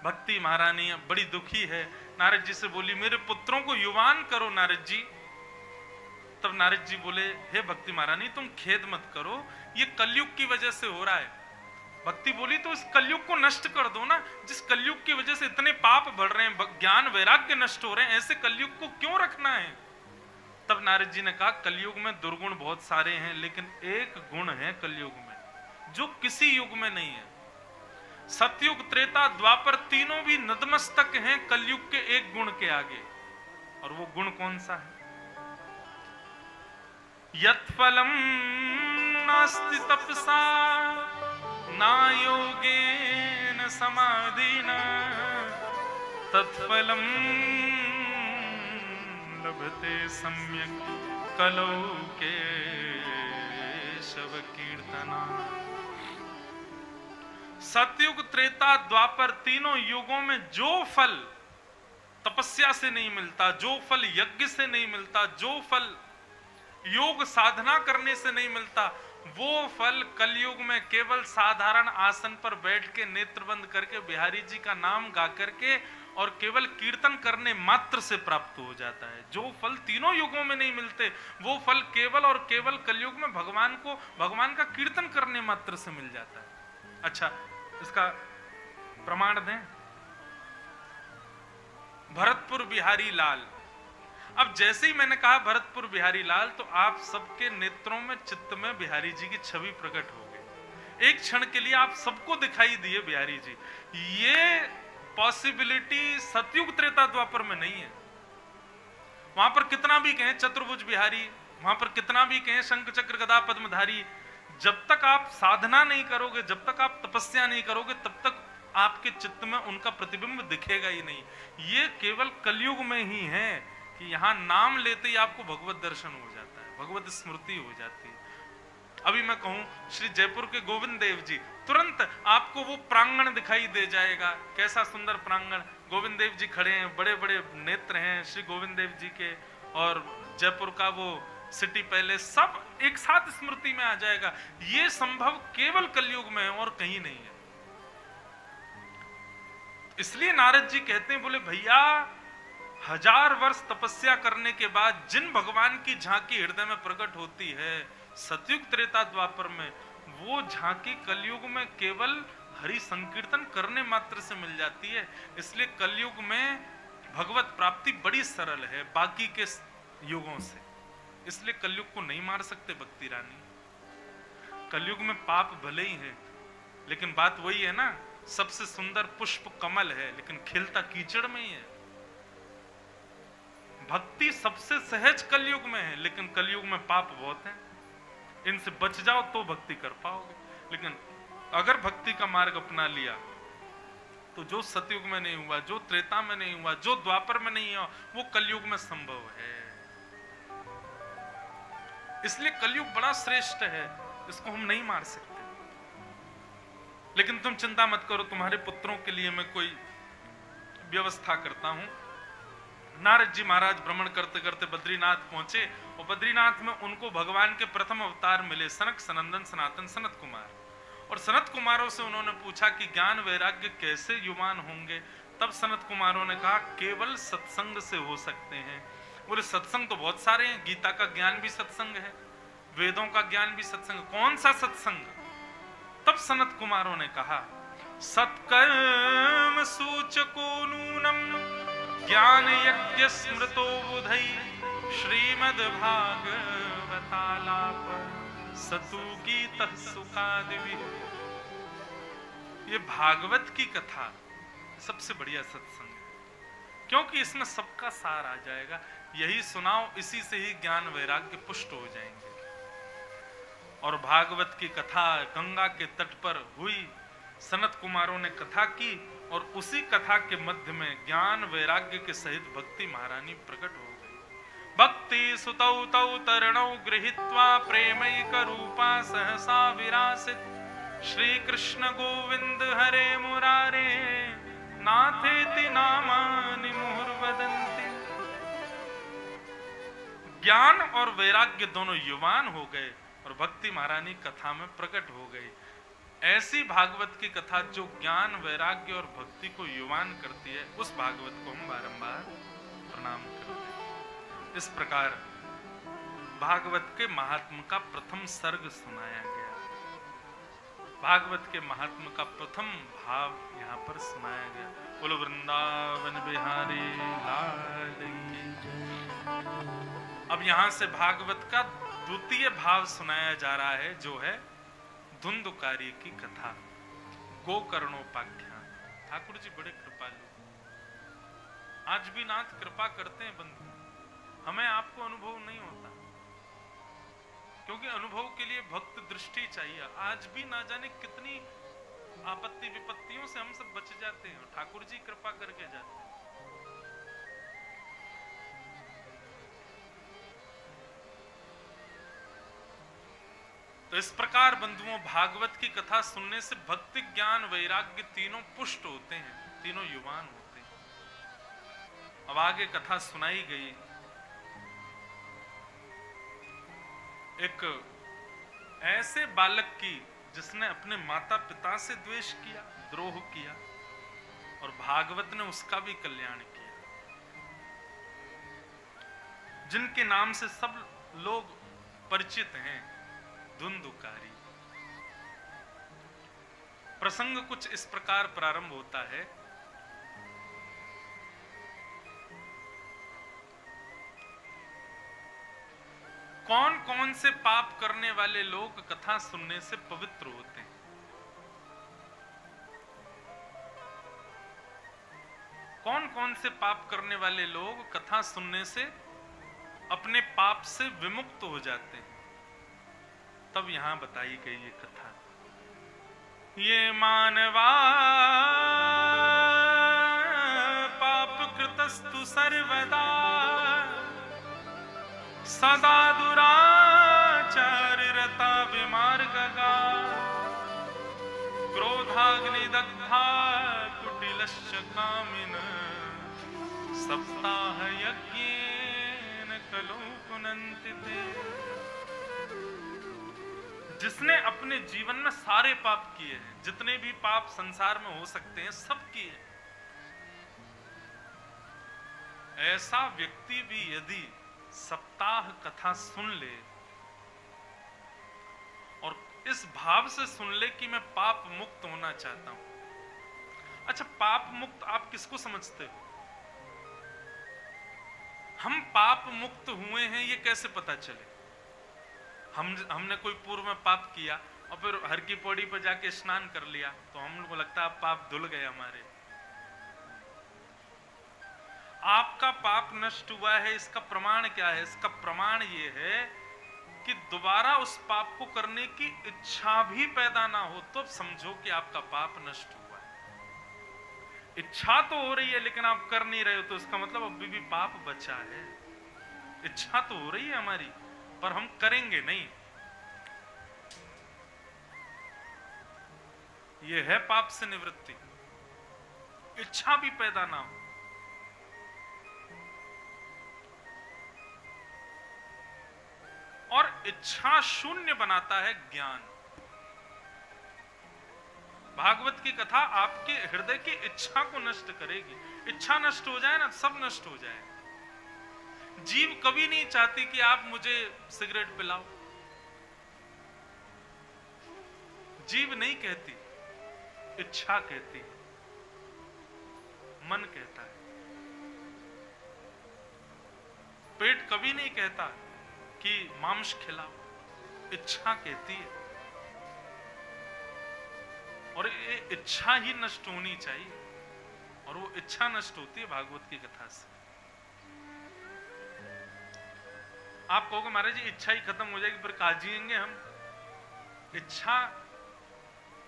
भक्ति महारानी बड़ी दुखी है, नारद जी से बोली मेरे पुत्रों को युवान करो नारद जी। तब नारद जी बोले हे भक्ति महारानी तुम खेद मत करो, ये कलयुग की वजह से हो रहा है। भक्ति बोली तो इस कलयुग को नष्ट कर दो ना, जिस कलयुग की वजह से इतने पाप बढ़ रहे हैं, ज्ञान वैराग्य नष्ट हो रहे हैं, ऐसे कलयुग को क्यों रखना है। तब नारद जी ने कहा कलयुग में दुर्गुण बहुत सारे हैं, लेकिन एक गुण है कलयुग में जो किसी युग में नहीं है। सतयुग त्रेता द्वापर तीनों भी नतमस्तक हैं कलयुग के एक गुण के आगे। और वो गुण कौन सा है? यत्फलम नास्ति तपसा ना योगेन समाधिना तत्फलम लभते सम्यक कलौ केशव कीर्तना। सतयुग त्रेता द्वापर तीनों युगों में जो फल तपस्या से नहीं मिलता, जो फल यज्ञ से नहीं मिलता, जो फल योग साधना करने से नहीं मिलता, वो फल कलयुग में केवल साधारण आसन पर बैठ के नेत्र बंद करके बिहारी जी का नाम गा करके और केवल कीर्तन करने मात्र से प्राप्त हो जाता है। जो फल तीनों युगों में नहीं मिलते वो फल केवल और केवल कलयुग में भगवान का कीर्तन करने मात्र से मिल जाता है। अच्छा, इसका प्रमाण दें। भरतपुर बिहारी लाल। अब जैसे ही मैंने कहा भरतपुर बिहारी लाल तो आप सबके नेत्रों में चित्त में बिहारी जी की छवि प्रकट हो गई। एक क्षण के लिए आप सबको दिखाई दिए बिहारी जी। ये पॉसिबिलिटी सतयुग त्रेता द्वापर में नहीं है। वहां पर कितना भी कहें चतुर्भुज बिहारी, वहां पर कितना भी कहें शंख चक्र गदा पद्मधारी, जब तक आप साधना नहीं करोगे, जब तक आप तपस्या नहीं करोगे, तब तक आपके चित्त में उनका प्रतिबिंब दिखेगा ही नहीं। ये केवल कलयुग में ही है कि यहां नाम लेते ही आपको भगवत दर्शन हो जाता है, भगवत स्मृति हो जाती है। अभी मैं कहूं श्री जयपुर के गोविंद देव जी, तुरंत आपको वो प्रांगण दिखाई दे जाएगा। कैसा सुंदर प्रांगण, गोविंद देव जी खड़े हैं, बड़े बड़े नेत्र हैं श्री गोविंद देव जी के, और जयपुर का वो सिटी पैलेस सब एक साथ स्मृति में आ जाएगा। ये संभव केवल कलयुग में है और कहीं नहीं है। इसलिए नारद जी कहते हैं, बोले भैया 1000 वर्ष तपस्या करने के बाद जिन भगवान की झांकी हृदय में प्रकट होती है सतयुग त्रेता द्वापर में, वो झांकी कलयुग में केवल हरि संकीर्तन करने मात्र से मिल जाती है। इसलिए कलयुग में भगवत प्राप्ति बड़ी सरल है बाकी के युगों से। इसलिए कलयुग को नहीं मार सकते भक्ति रानी। कलयुग में पाप भले ही है, लेकिन बात वही है ना, सबसे सुंदर पुष्प कमल है लेकिन खिलता कीचड़ में ही है। भक्ति सबसे सहज कलयुग में है, लेकिन कलयुग में पाप बहुत हैं। इनसे बच जाओ तो भक्ति कर पाओगे। लेकिन अगर भक्ति का मार्ग अपना लिया तो जो सतयुग में नहीं हुआ, जो त्रेता में नहीं हुआ, जो द्वापर में नहीं हुआ, वो कलयुग में संभव है। इसलिए कलयुग बड़ा श्रेष्ठ है, इसको हम नहीं मार सकते। लेकिन तुम चिंता मत करो, तुम्हारे पुत्रों के लिए मैं कोई व्यवस्था करता हूं। नारद जी महाराज भ्रमण करते करते बद्रीनाथ पहुंचे और बद्रीनाथ में उनको भगवान के प्रथम अवतार मिले, सनक सनंदन सनातन सनत कुमार। और सनत कुमारों से उन्होंने पूछा कि ज्ञान वैराग्य कैसे युवान होंगे। तब सनत कुमारों ने कहा केवल सत्संग से हो सकते हैं। बोले सत्संग तो बहुत सारे हैं, गीता का ज्ञान भी सत्संग है, वेदों का ज्ञान भी सत्संग, कौन सा सत्संग? तब सनत कुमारों ने कहा सत्कर्म सूचको नूनम ज्ञान यज्ञ स्मृतो बुधई श्रीमद् भागवतालाप सतु गीतः सुखादिवि। ये भागवत की कथा सबसे बढ़िया सत्संग है, क्योंकि इसमें सबका सार आ जाएगा। यही सुनाओ, इसी से ही ज्ञान वैराग्य पुष्ट हो जाएंगे। और भागवत की कथा गंगा के तट पर हुई, सनत कुमारों ने कथा की और उसी कथा के मध्य में ज्ञान वैराग्य के सहित भक्ति महारानी प्रकट हो गई। भक्ति सुतौ तौ तरणौ गृहीत्वा प्रेमैक रूपा सहसा विरासित श्री कृष्ण गोविंद हरे मुरारे नाथेति नामानि मुहुर्व वदन्ति। ज्ञान और वैराग्य दोनों युवान हो गए और भक्ति महारानी कथा में प्रकट हो गई। ऐसी भागवत की कथा जो ज्ञान वैराग्य और भक्ति को युवान करती है, उस भागवत को हम बारंबार प्रणाम करते हैं। इस प्रकार भागवत के महात्म का प्रथम सर्ग सुनाया गया। भागवत के महात्म का प्रथम भाव यहाँ पर सुनाया गया। बोलो वृंदावन बिहारी लाल की जय। अब यहाँ से भागवत का द्वितीय भाव सुनाया जा रहा है, जो है धुंधुकारी की कथा, गोकर्णोपाख्यान। ठाकुर जी बड़े कृपालु, आज भी नाथ कृपा करते हैं बंधु। हमें आपको अनुभव नहीं होता, क्योंकि अनुभव के लिए भक्त दृष्टि चाहिए। आज भी ना जाने कितनी आपत्ति विपत्तियों से हम सब बच जाते हैं, ठाकुर जी कृपा करके जाते हैं। तो इस प्रकार बंधुओं, भागवत की कथा सुनने से भक्ति ज्ञान वैराग्य तीनों पुष्ट होते हैं, तीनों युवान होते हैं। अब आगे कथा सुनाई गई। एक ऐसे बालक की जिसने अपने माता पिता से द्वेष किया, द्रोह किया, और भागवत ने उसका भी कल्याण किया। जिनके नाम से सब लोग परिचित हैं, धुंधुकारी। प्रसंग कुछ इस प्रकार प्रारंभ होता है। कौन कौन से पाप करने वाले लोग कथा सुनने से पवित्र होते हैं? कौन कौन से पाप करने वाले लोग कथा सुनने से अपने पाप से विमुक्त हो जाते हैं? तब यहां बताई गई ये कथा। ये मानवा पाप कृतस्तु सर्वदा सदा दुराचार रता विमार्गगा क्रोधाग्निदग्धा कुटिलश्च कामिन सप्ताह यज्ञेन कलो पुनन्ति ते। जिसने अपने जीवन में सारे पाप किए हैं, जितने भी पाप संसार में हो सकते हैं, सब किए। ऐसा व्यक्ति भी यदि सप्ताह कथा सुन ले और इस भाव से सुन ले कि मैं पाप मुक्त होना चाहता हूं। अच्छा, पाप मुक्त आप किसको समझते हो? हम पाप मुक्त हुए हैं ये कैसे पता चले? हमने कोई पूर्व में पाप किया और फिर हर की पौड़ी पर जाके स्नान कर लिया तो हमको लगता है पाप धुल गए हमारे। आपका पाप नष्ट हुआ है, इसका प्रमाण क्या है? इसका प्रमाण ये है कि दोबारा उस पाप को करने की इच्छा भी पैदा ना हो, तो समझो कि आपका पाप नष्ट हुआ है। इच्छा तो हो रही है लेकिन आप कर नहीं रहे हो, तो इसका मतलब अभी भी पाप बचा है। इच्छा तो हो रही है हमारी, पर हम करेंगे नहीं। यह है पाप से निवृत्ति, इच्छा भी पैदा ना हो। और इच्छा शून्य बनाता है ज्ञान। भागवत की कथा आपके हृदय की इच्छा को नष्ट करेगी। इच्छा नष्ट हो जाए ना, सब नष्ट हो जाए। जीव कभी नहीं चाहती कि आप मुझे सिगरेट पिलाओ, जीव नहीं कहती, इच्छा कहती है, मन कहता है। पेट कभी नहीं कहता कि मांस खिलाओ, इच्छा कहती है। और ये इच्छा ही नष्ट होनी चाहिए, और वो इच्छा नष्ट होती है भागवत की कथा से। आप कहोगे महाराज जी इच्छा ही खत्म हो जाएगी, फिर कहाँ जिएंगे हम? इच्छा,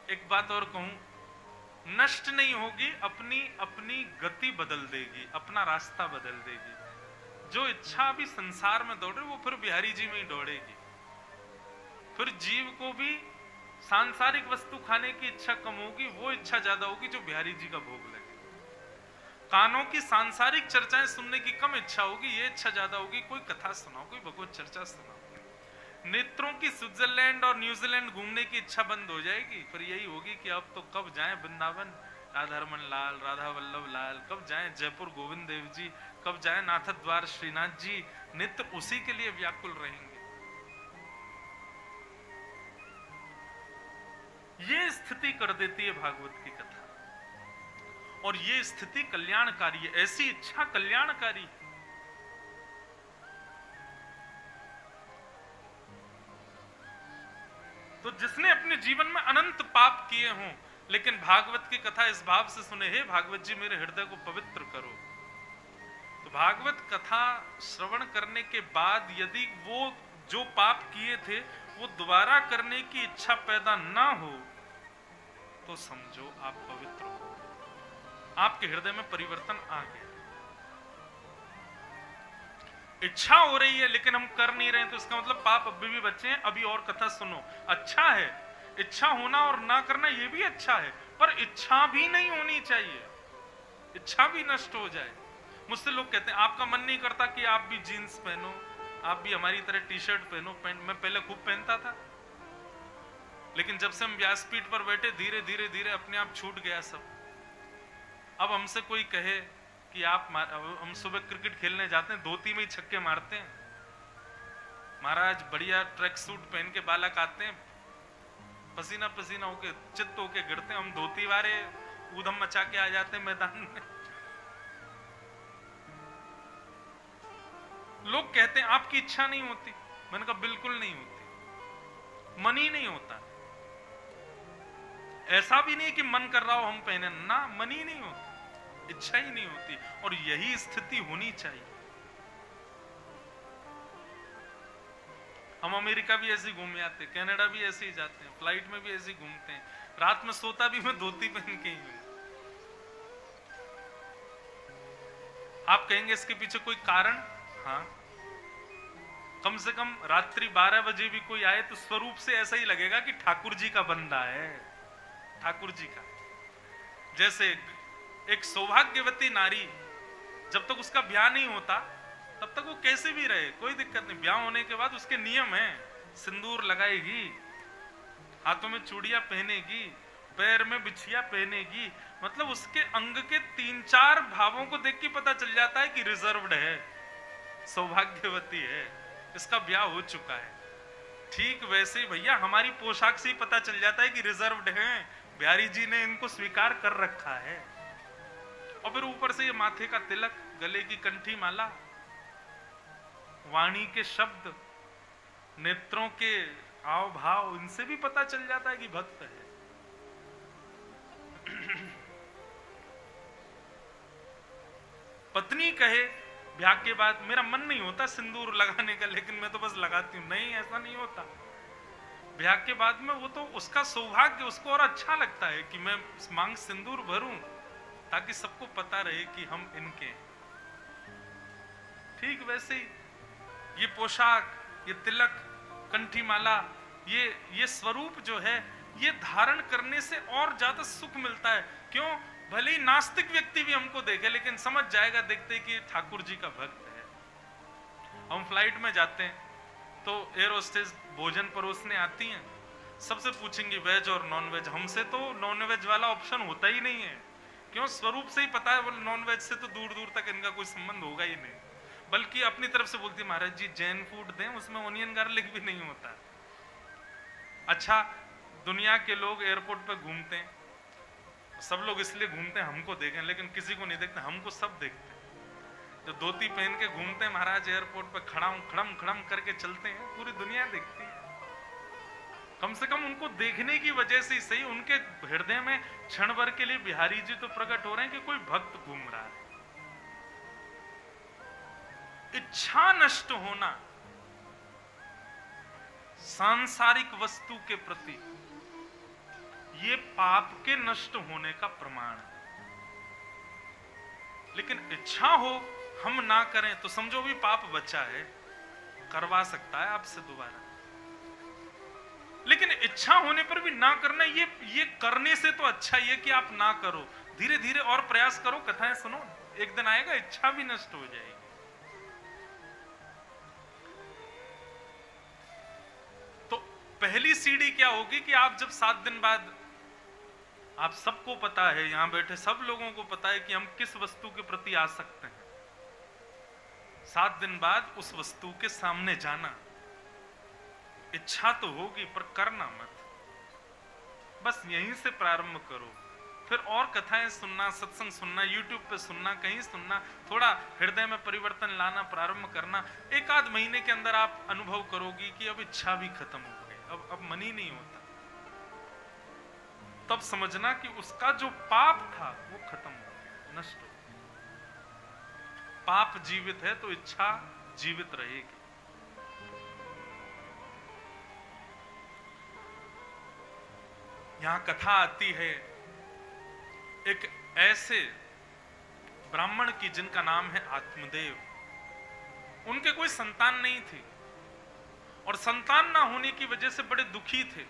एक बात और कहूं, नष्ट नहीं होगी, अपनी अपनी गति बदल देगी, अपना रास्ता बदल देगी। जो इच्छा अभी संसार में दौड़ रही वो फिर बिहारी जी में ही दौड़ेगी। फिर जीव को भी सांसारिक वस्तु खाने की इच्छा कम होगी, वो इच्छा ज्यादा होगी जो बिहारी जी का भोग लगे। कानों की सांसारिक चर्चाएं सुनने की कम इच्छा होगी, ये इच्छा ज्यादा होगी कोई कथा सुनाओ, कोई भगवत चर्चा सुनाओ। नेत्रों की स्विट्जरलैंड और न्यूजीलैंड घूमने की इच्छा बंद हो जाएगी, फिर यही होगी कि अब तो कब जाएं वृंदावन राधा रमन लाल, राधा वल्लभ लाल, कब जाएं जयपुर गोविंद देव जी, कब जाएं नाथ द्वार श्रीनाथ जी। नेत्र उसी के लिए व्याकुल रहेंगे। ये स्थिति कर देती है भागवत की कथा, और ये स्थिति कल्याणकारी है, ऐसी इच्छा कल्याणकारी है। तो जिसने अपने जीवन में अनंत पाप किए हों लेकिन भागवत की कथा इस भाव से सुने, हे भागवत जी मेरे हृदय को पवित्र करो, तो भागवत कथा श्रवण करने के बाद यदि वो जो पाप किए थे वो दोबारा करने की इच्छा पैदा ना हो तो समझो आप पवित्र हो, आपके हृदय में परिवर्तन आ गया। इच्छा हो रही है लेकिन हम कर नहीं रहे, तो इसका मतलब पाप अभी भी बचे हैं, अभी और कथा सुनो। अच्छा है, इच्छा होना और ना करना ये भी अच्छा है, पर इच्छा भी नहीं होनी चाहिए, इच्छा भी नष्ट हो जाए। मुझसे लोग कहते हैं आपका मन नहीं करता कि आप भी जीन्स पहनो, आप भी हमारी तरह टी शर्ट पहनो। मैं पहले खूब पहनता था, लेकिन जब से हम व्यासपीठ पर बैठे धीरे धीरे धीरे अपने आप छूट गया सब। अब हमसे कोई कहे कि हम सुबह क्रिकेट खेलने जाते हैं, धोती में ही छक्के मारते हैं, महाराज बढ़िया ट्रैक सूट पहन के बालक आते हैं, पसीना पसीना होके चित्त होके गिरते हैं, हम धोती वाले ऊधम मचा के आ जाते हैं मैदान में। लोग कहते हैं आपकी इच्छा नहीं होती, मैंने कहा बिल्कुल नहीं होती, मन ही नहीं होता। ऐसा भी नहीं कि मन कर रहा हो हम पहने ना, मन ही नहीं होता, इच्छा ही नहीं होती, और यही स्थिति होनी चाहिए। हम अमेरिका भी ऐसे घूम आते, कनाडा भी ऐसे ही जाते हैं, फ्लाइट में भी ऐसे ही घूमते हैं, रात में सोता भी मैं धोती पहन के ही हूं। आप कहेंगे इसके पीछे कोई कारण? हाँ, कम से कम रात्रि 12 बजे भी कोई आए तो स्वरूप से ऐसा ही लगेगा कि ठाकुर जी का बंदा है, ठाकुर जी का। जैसे एक सौभाग्यवती नारी जब तक उसका ब्याह नहीं होता तब तक वो कैसे भी रहे कोई दिक्कत नहीं, ब्याह होने के बाद उसके नियम हैं, सिंदूर लगाएगी, हाथों में चूड़ियां पहनेगी, पैर में बिछिया पहनेगी, मतलब उसके अंग के 3-4 भावों को देख के पता चल जाता है कि रिजर्व्ड है, सौभाग्यवती है, इसका ब्याह हो चुका है। ठीक वैसे ही भैया हमारी पोशाक से ही पता चल जाता है कि रिजर्व्ड हैं, बिहारी जी ने इनको स्वीकार कर रखा है। और फिर ऊपर से ये माथे का तिलक, गले की कंठी माला, वाणी के शब्द, नेत्रों के आव भाव, इनसे भी पता चल जाता है कि भक्त है। पत्नी कहे ब्याह के बाद मेरा मन नहीं होता सिंदूर लगाने का, लेकिन मैं तो बस लगाती हूं, नहीं ऐसा नहीं होता। ब्याह के बाद में वो तो उसका सौभाग्य, उसको और अच्छा लगता है कि मैं मांग सिंदूर भरूं ताकि सबको पता रहे कि हम इनके हैं। ठीक वैसे ही ये पोशाक, ये तिलक, कंठी माला, ये स्वरूप जो है, ये धारण करने से और ज्यादा सुख मिलता है। क्यों? भले ही नास्तिक व्यक्ति भी हमको देखे लेकिन समझ जाएगा देखते कि ठाकुर जी का भक्त है। हम फ्लाइट में जाते हैं तो एयर होस्टेस भोजन परोसने आती हैं, सबसे पूछेंगी वेज और नॉन वेज, हमसे तो नॉन वेज वाला ऑप्शन होता ही नहीं है। क्यों? स्वरूप से ही पता है वो नॉन वेज से तो दूर दूर तक इनका कोई संबंध होगा ही नहीं, बल्कि अपनी तरफ से बोलती महाराज जी जैन फूड दें, उसमें ऑनियन गार्लिक भी नहीं होता। अच्छा, दुनिया के लोग एयरपोर्ट पे घूमते हैं, सब लोग इसलिए घूमते हैं हमको देखें, लेकिन किसी को नहीं देखते, हमको सब देखते हैं। जो धोती पहन के घूमते हैं महाराज एयरपोर्ट पे, खड़म खड़म खड़म करके चलते हैं, पूरी दुनिया देखती है। कम से कम उनको देखने की वजह से ही सही उनके हृदय में क्षण भर के लिए बिहारी जी तो प्रकट हो रहे हैं कि कोई भक्त घूम रहा है। इच्छा नष्ट होना सांसारिक वस्तु के प्रति, ये पाप के नष्ट होने का प्रमाण है। लेकिन इच्छा हो हम ना करें तो समझो भी पाप बचा है, करवा सकता है आपसे दोबारा। लेकिन इच्छा होने पर भी ना करना, ये करने से तो अच्छा ये कि आप ना करो, धीरे धीरे और प्रयास करो, कथाएं सुनो। एक दिन आएगा इच्छा भी नष्ट हो जाएगी। तो पहली सीढ़ी क्या होगी कि आप जब 7 दिन बाद, आप सबको पता है, यहां बैठे सब लोगों को पता है कि हम किस वस्तु के प्रति आ सकते हैं, 7 दिन बाद उस वस्तु के सामने जाना। इच्छा तो होगी पर करना मत, बस यहीं से प्रारंभ करो। फिर और कथाएं सुनना, सत्संग सुनना, यूट्यूब पे सुनना, कहीं सुनना, थोड़ा हृदय में परिवर्तन लाना प्रारंभ करना। 1 आध महीने के अंदर आप अनुभव करोगी कि अब इच्छा भी खत्म हो गई, अब मन ही नहीं होता। तब समझना कि उसका जो पाप था वो खत्म हो गया, नष्ट हो गया। पाप जीवित है तो इच्छा जीवित रहेगी। यहां कथा आती है एक ऐसे ब्राह्मण की जिनका नाम है आत्मदेव। उनके कोई संतान नहीं थी और संतान ना होने की वजह से बड़े दुखी थे।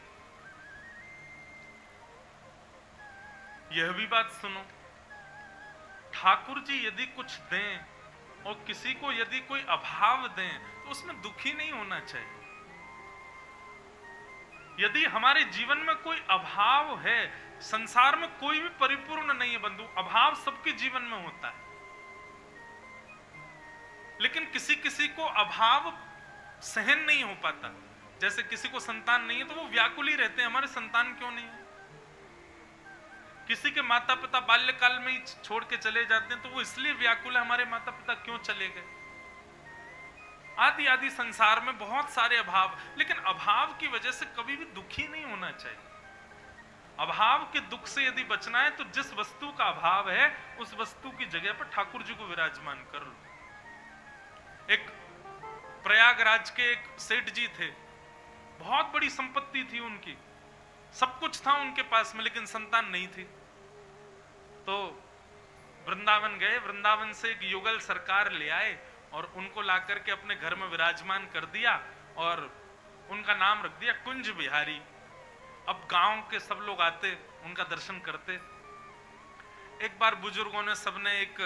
यह भी बात सुनो, ठाकुर जी यदि कुछ दें और किसी को यदि कोई अभाव दें तो उसमें दुखी नहीं होना चाहिए। यदि हमारे जीवन में कोई अभाव है, संसार में कोई भी परिपूर्ण नहीं है बंधु, अभाव सबके जीवन में होता है, लेकिन किसी किसी को अभाव सहन नहीं हो पाता। जैसे किसी को संतान नहीं है तो वो व्याकुल ही रहते हैं, हमारे संतान क्यों नहीं है। किसी के माता पिता बाल्यकाल में ही छोड़ के चले जाते हैं तो वो इसलिए व्याकुल है, हमारे माता पिता क्यों चले गए। आदि आदि संसार में बहुत सारे अभाव, लेकिन अभाव की वजह से कभी भी दुखी नहीं होना चाहिए। अभाव के दुख से यदि बचना है तो जिस वस्तु का अभाव है उस वस्तु की जगह पर ठाकुर जी को विराजमान कर लो। एक प्रयागराज के एक सेठ जी थे, बहुत बड़ी संपत्ति थी उनकी, सब कुछ था उनके पास में, लेकिन संतान नहीं थी। तो वृंदावन गए, वृंदावन से एक युगल सरकार ले आए और उनको लाकर के अपने घर में विराजमान कर दिया और उनका नाम रख दिया कुंज बिहारी। अब गांव के सब लोग आते, उनका दर्शन करते। एक बार बुजुर्गों ने, सबने एक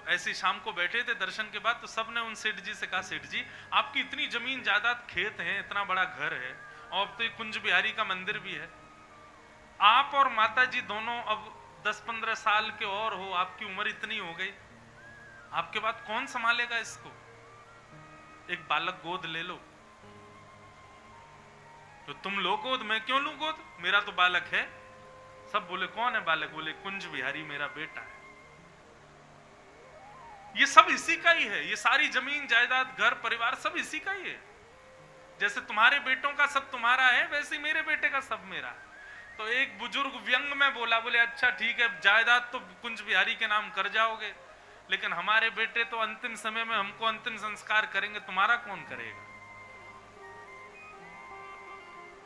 ऐसी शाम को बैठे थे दर्शन के बाद, तो सबने उन सेठ जी से कहा, सेठ जी आपकी इतनी जमीन जायदाद, खेत है, इतना बड़ा घर है और अब तो ये कुंज बिहारी का मंदिर भी है, आप और माता जी दोनों अब 10-15 साल के और हो, आपकी उम्र इतनी हो गई, आपके बाद कौन संभालेगा इसको। एक बालक गोद ले लो। तो तुम लो गोद, मैं क्यों लूं गोद, मेरा तो बालक है। सब बोले कौन है बालक, बोले कुंज बिहारी मेरा बेटा है। ये सब इसी का ही है, ये सारी जमीन जायदाद घर परिवार सब इसी का ही है। जैसे तुम्हारे बेटों का सब तुम्हारा है, वैसे मेरे बेटे का सब मेरा है। तो एक बुजुर्ग व्यंग में बोला, बोले अच्छा ठीक है, जायदाद तो कुंज बिहारी के नाम कर जाओगे, लेकिन हमारे बेटे तो अंतिम समय में हमको अंतिम संस्कार करेंगे, तुम्हारा कौन करेगा।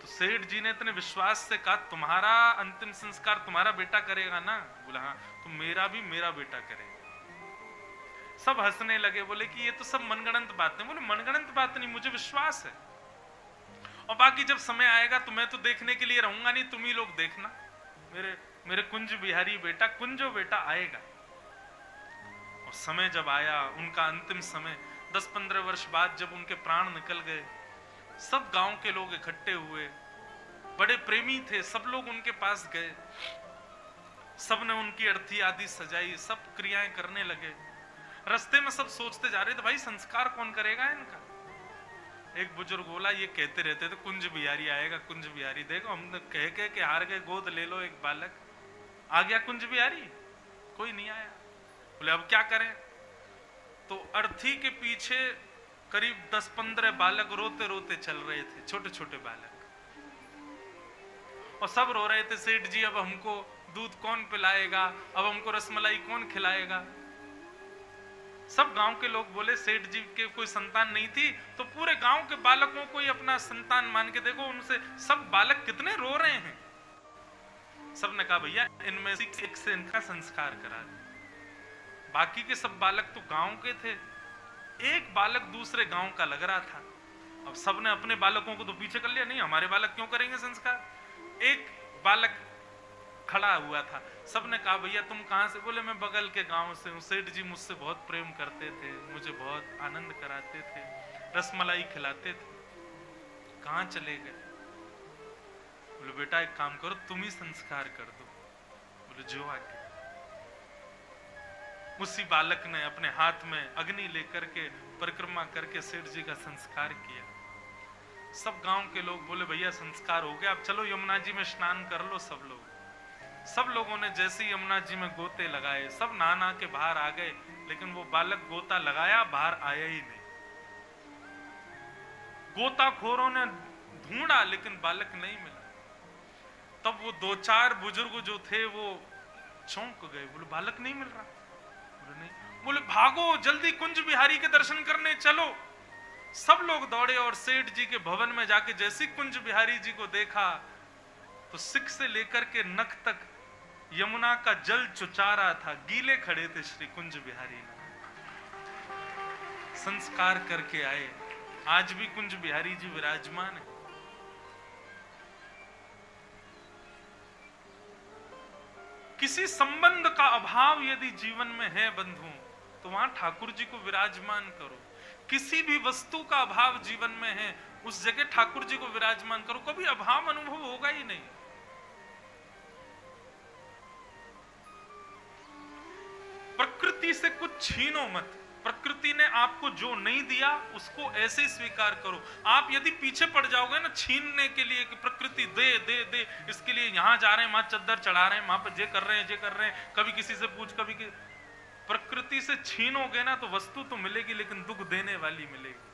तो सेठ जी ने इतने विश्वास से कहा, तुम्हारा अंतिम संस्कार तुम्हारा बेटा करेगा ना। बोला हाँ, तो मेरा भी मेरा बेटा करेगा। सब हंसने लगे, बोले कि ये तो सब मनगढ़ंत बातें। बोले मनगढ़ंत बात नहीं, मुझे विश्वास है, और बाकी जब समय आएगा तो मैं तो देखने के लिए रहूंगा नहीं, तुम ही लोग देखना, मेरे कुंज बिहारी बेटा, कुंजो बेटा आएगा। और समय जब आया, उनका अंतिम समय, 10-15 वर्ष बाद जब उनके प्राण निकल गए, सब गांव के लोग इकट्ठे हुए, बड़े प्रेमी थे, सब लोग उनके पास गए, सबने उनकी अर्थी आदि सजाई, सब क्रियाएं करने लगे। रास्ते में सब सोचते जा रहे थे, भाई संस्कार कौन करेगा इनका। एक बुजुर्ग बोला, ये कहते रहते थे कुंज बिहारी आएगा, कुंज बिहारी, देखो हम कह के हार गए, गोद ले लो एक बालक। आ गया कुंज बिहारी, कोई नहीं आया। बोले अब क्या करें। तो अर्थी के पीछे करीब 10-15 बालक रोते रोते चल रहे थे, छोटे छोटे बालक, और सब रो रहे थे, सेठ जी अब हमको दूध कौन पिलाएगा, अब हमको रसमलाई कौन खिलाएगा। सब गांव के लोग बोले, सेठ जी के कोई संतान नहीं थी तो पूरे गांव के बालकों को ही अपना संतान मान के देखो, उनसे सब बालक कितने रो रहे हैं। सबने कहा भैया इनमें से एक से इनका संस्कार करा दे। बाकी के सब बालक तो गांव के थे, एक बालक दूसरे गांव का लग रहा था। अब सबने अपने बालकों को तो पीछे कर लिया, नहीं हमारे बालक क्यों करेंगे संस्कार। एक बालक खड़ा हुआ था। सबने कहा भैया तुम कहाँ से? बोले मैं बगल के गांव से हूँ, सेठ जी मुझसे बहुत प्रेम करते थे, मुझे बहुत आनंद कराते थे, रसमलाई खिलाते थे। कहाँ चले गए? बोले बेटा एक काम करो, तुम ही संस्कार कर दो। बोले जो आगे। उसी बालक ने अपने हाथ में अग्नि लेकर के परिक्रमा करके सेठ जी का संस्कार किया। सब गांव के लोग बोले भैया संस्कार हो गया, अब चलो यमुना जी में स्नान कर लो। सब लोगों ने जैसे ही यमुना जी में गोते लगाए, सब नहा के बाहर आ गए, लेकिन वो बालक गोता लगाया बाहर आया ही नहीं। गोताखोरों ने ढूंढा लेकिन बालक नहीं मिला। तब वो 2-4 बुजुर्ग जो थे वो चौंक गए, बोले बालक नहीं मिल रहा। बोले नहीं। बोले भागो जल्दी कुंज बिहारी के दर्शन करने चलो। सब लोग दौड़े और सेठ जी के भवन में जाके जैसे कुंज बिहारी जी को देखा तो सिक से लेकर के नख तक यमुना का जल चुचा रहा था, गीले खड़े थे श्री कुंज बिहारी ने। संस्कार करके आए, आज भी कुंज बिहारी जी विराजमान है। किसी संबंध का अभाव यदि जीवन में है बंधु, तो वहां ठाकुर जी को विराजमान करो। किसी भी वस्तु का अभाव जीवन में है, उस जगह ठाकुर जी को विराजमान करो, कभी अभाव अनुभव होगा ही नहीं। प्रकृति से कुछ छीनो मत। प्रकृति ने आपको जो नहीं दिया उसको ऐसे स्वीकार करो। आप यदि पीछे पड़ जाओगे ना छीनने के लिए कि प्रकृति दे दे दे, इसके लिए यहां जा रहे हैं, वहां चद्दर चढ़ा रहे हैं, वहां पर जे कर रहे हैं, जे कर रहे हैं, कभी किसी से पूछ, कभी प्रकृति से छीनोगे ना तो वस्तु तो मिलेगी लेकिन दुख देने वाली मिलेगी।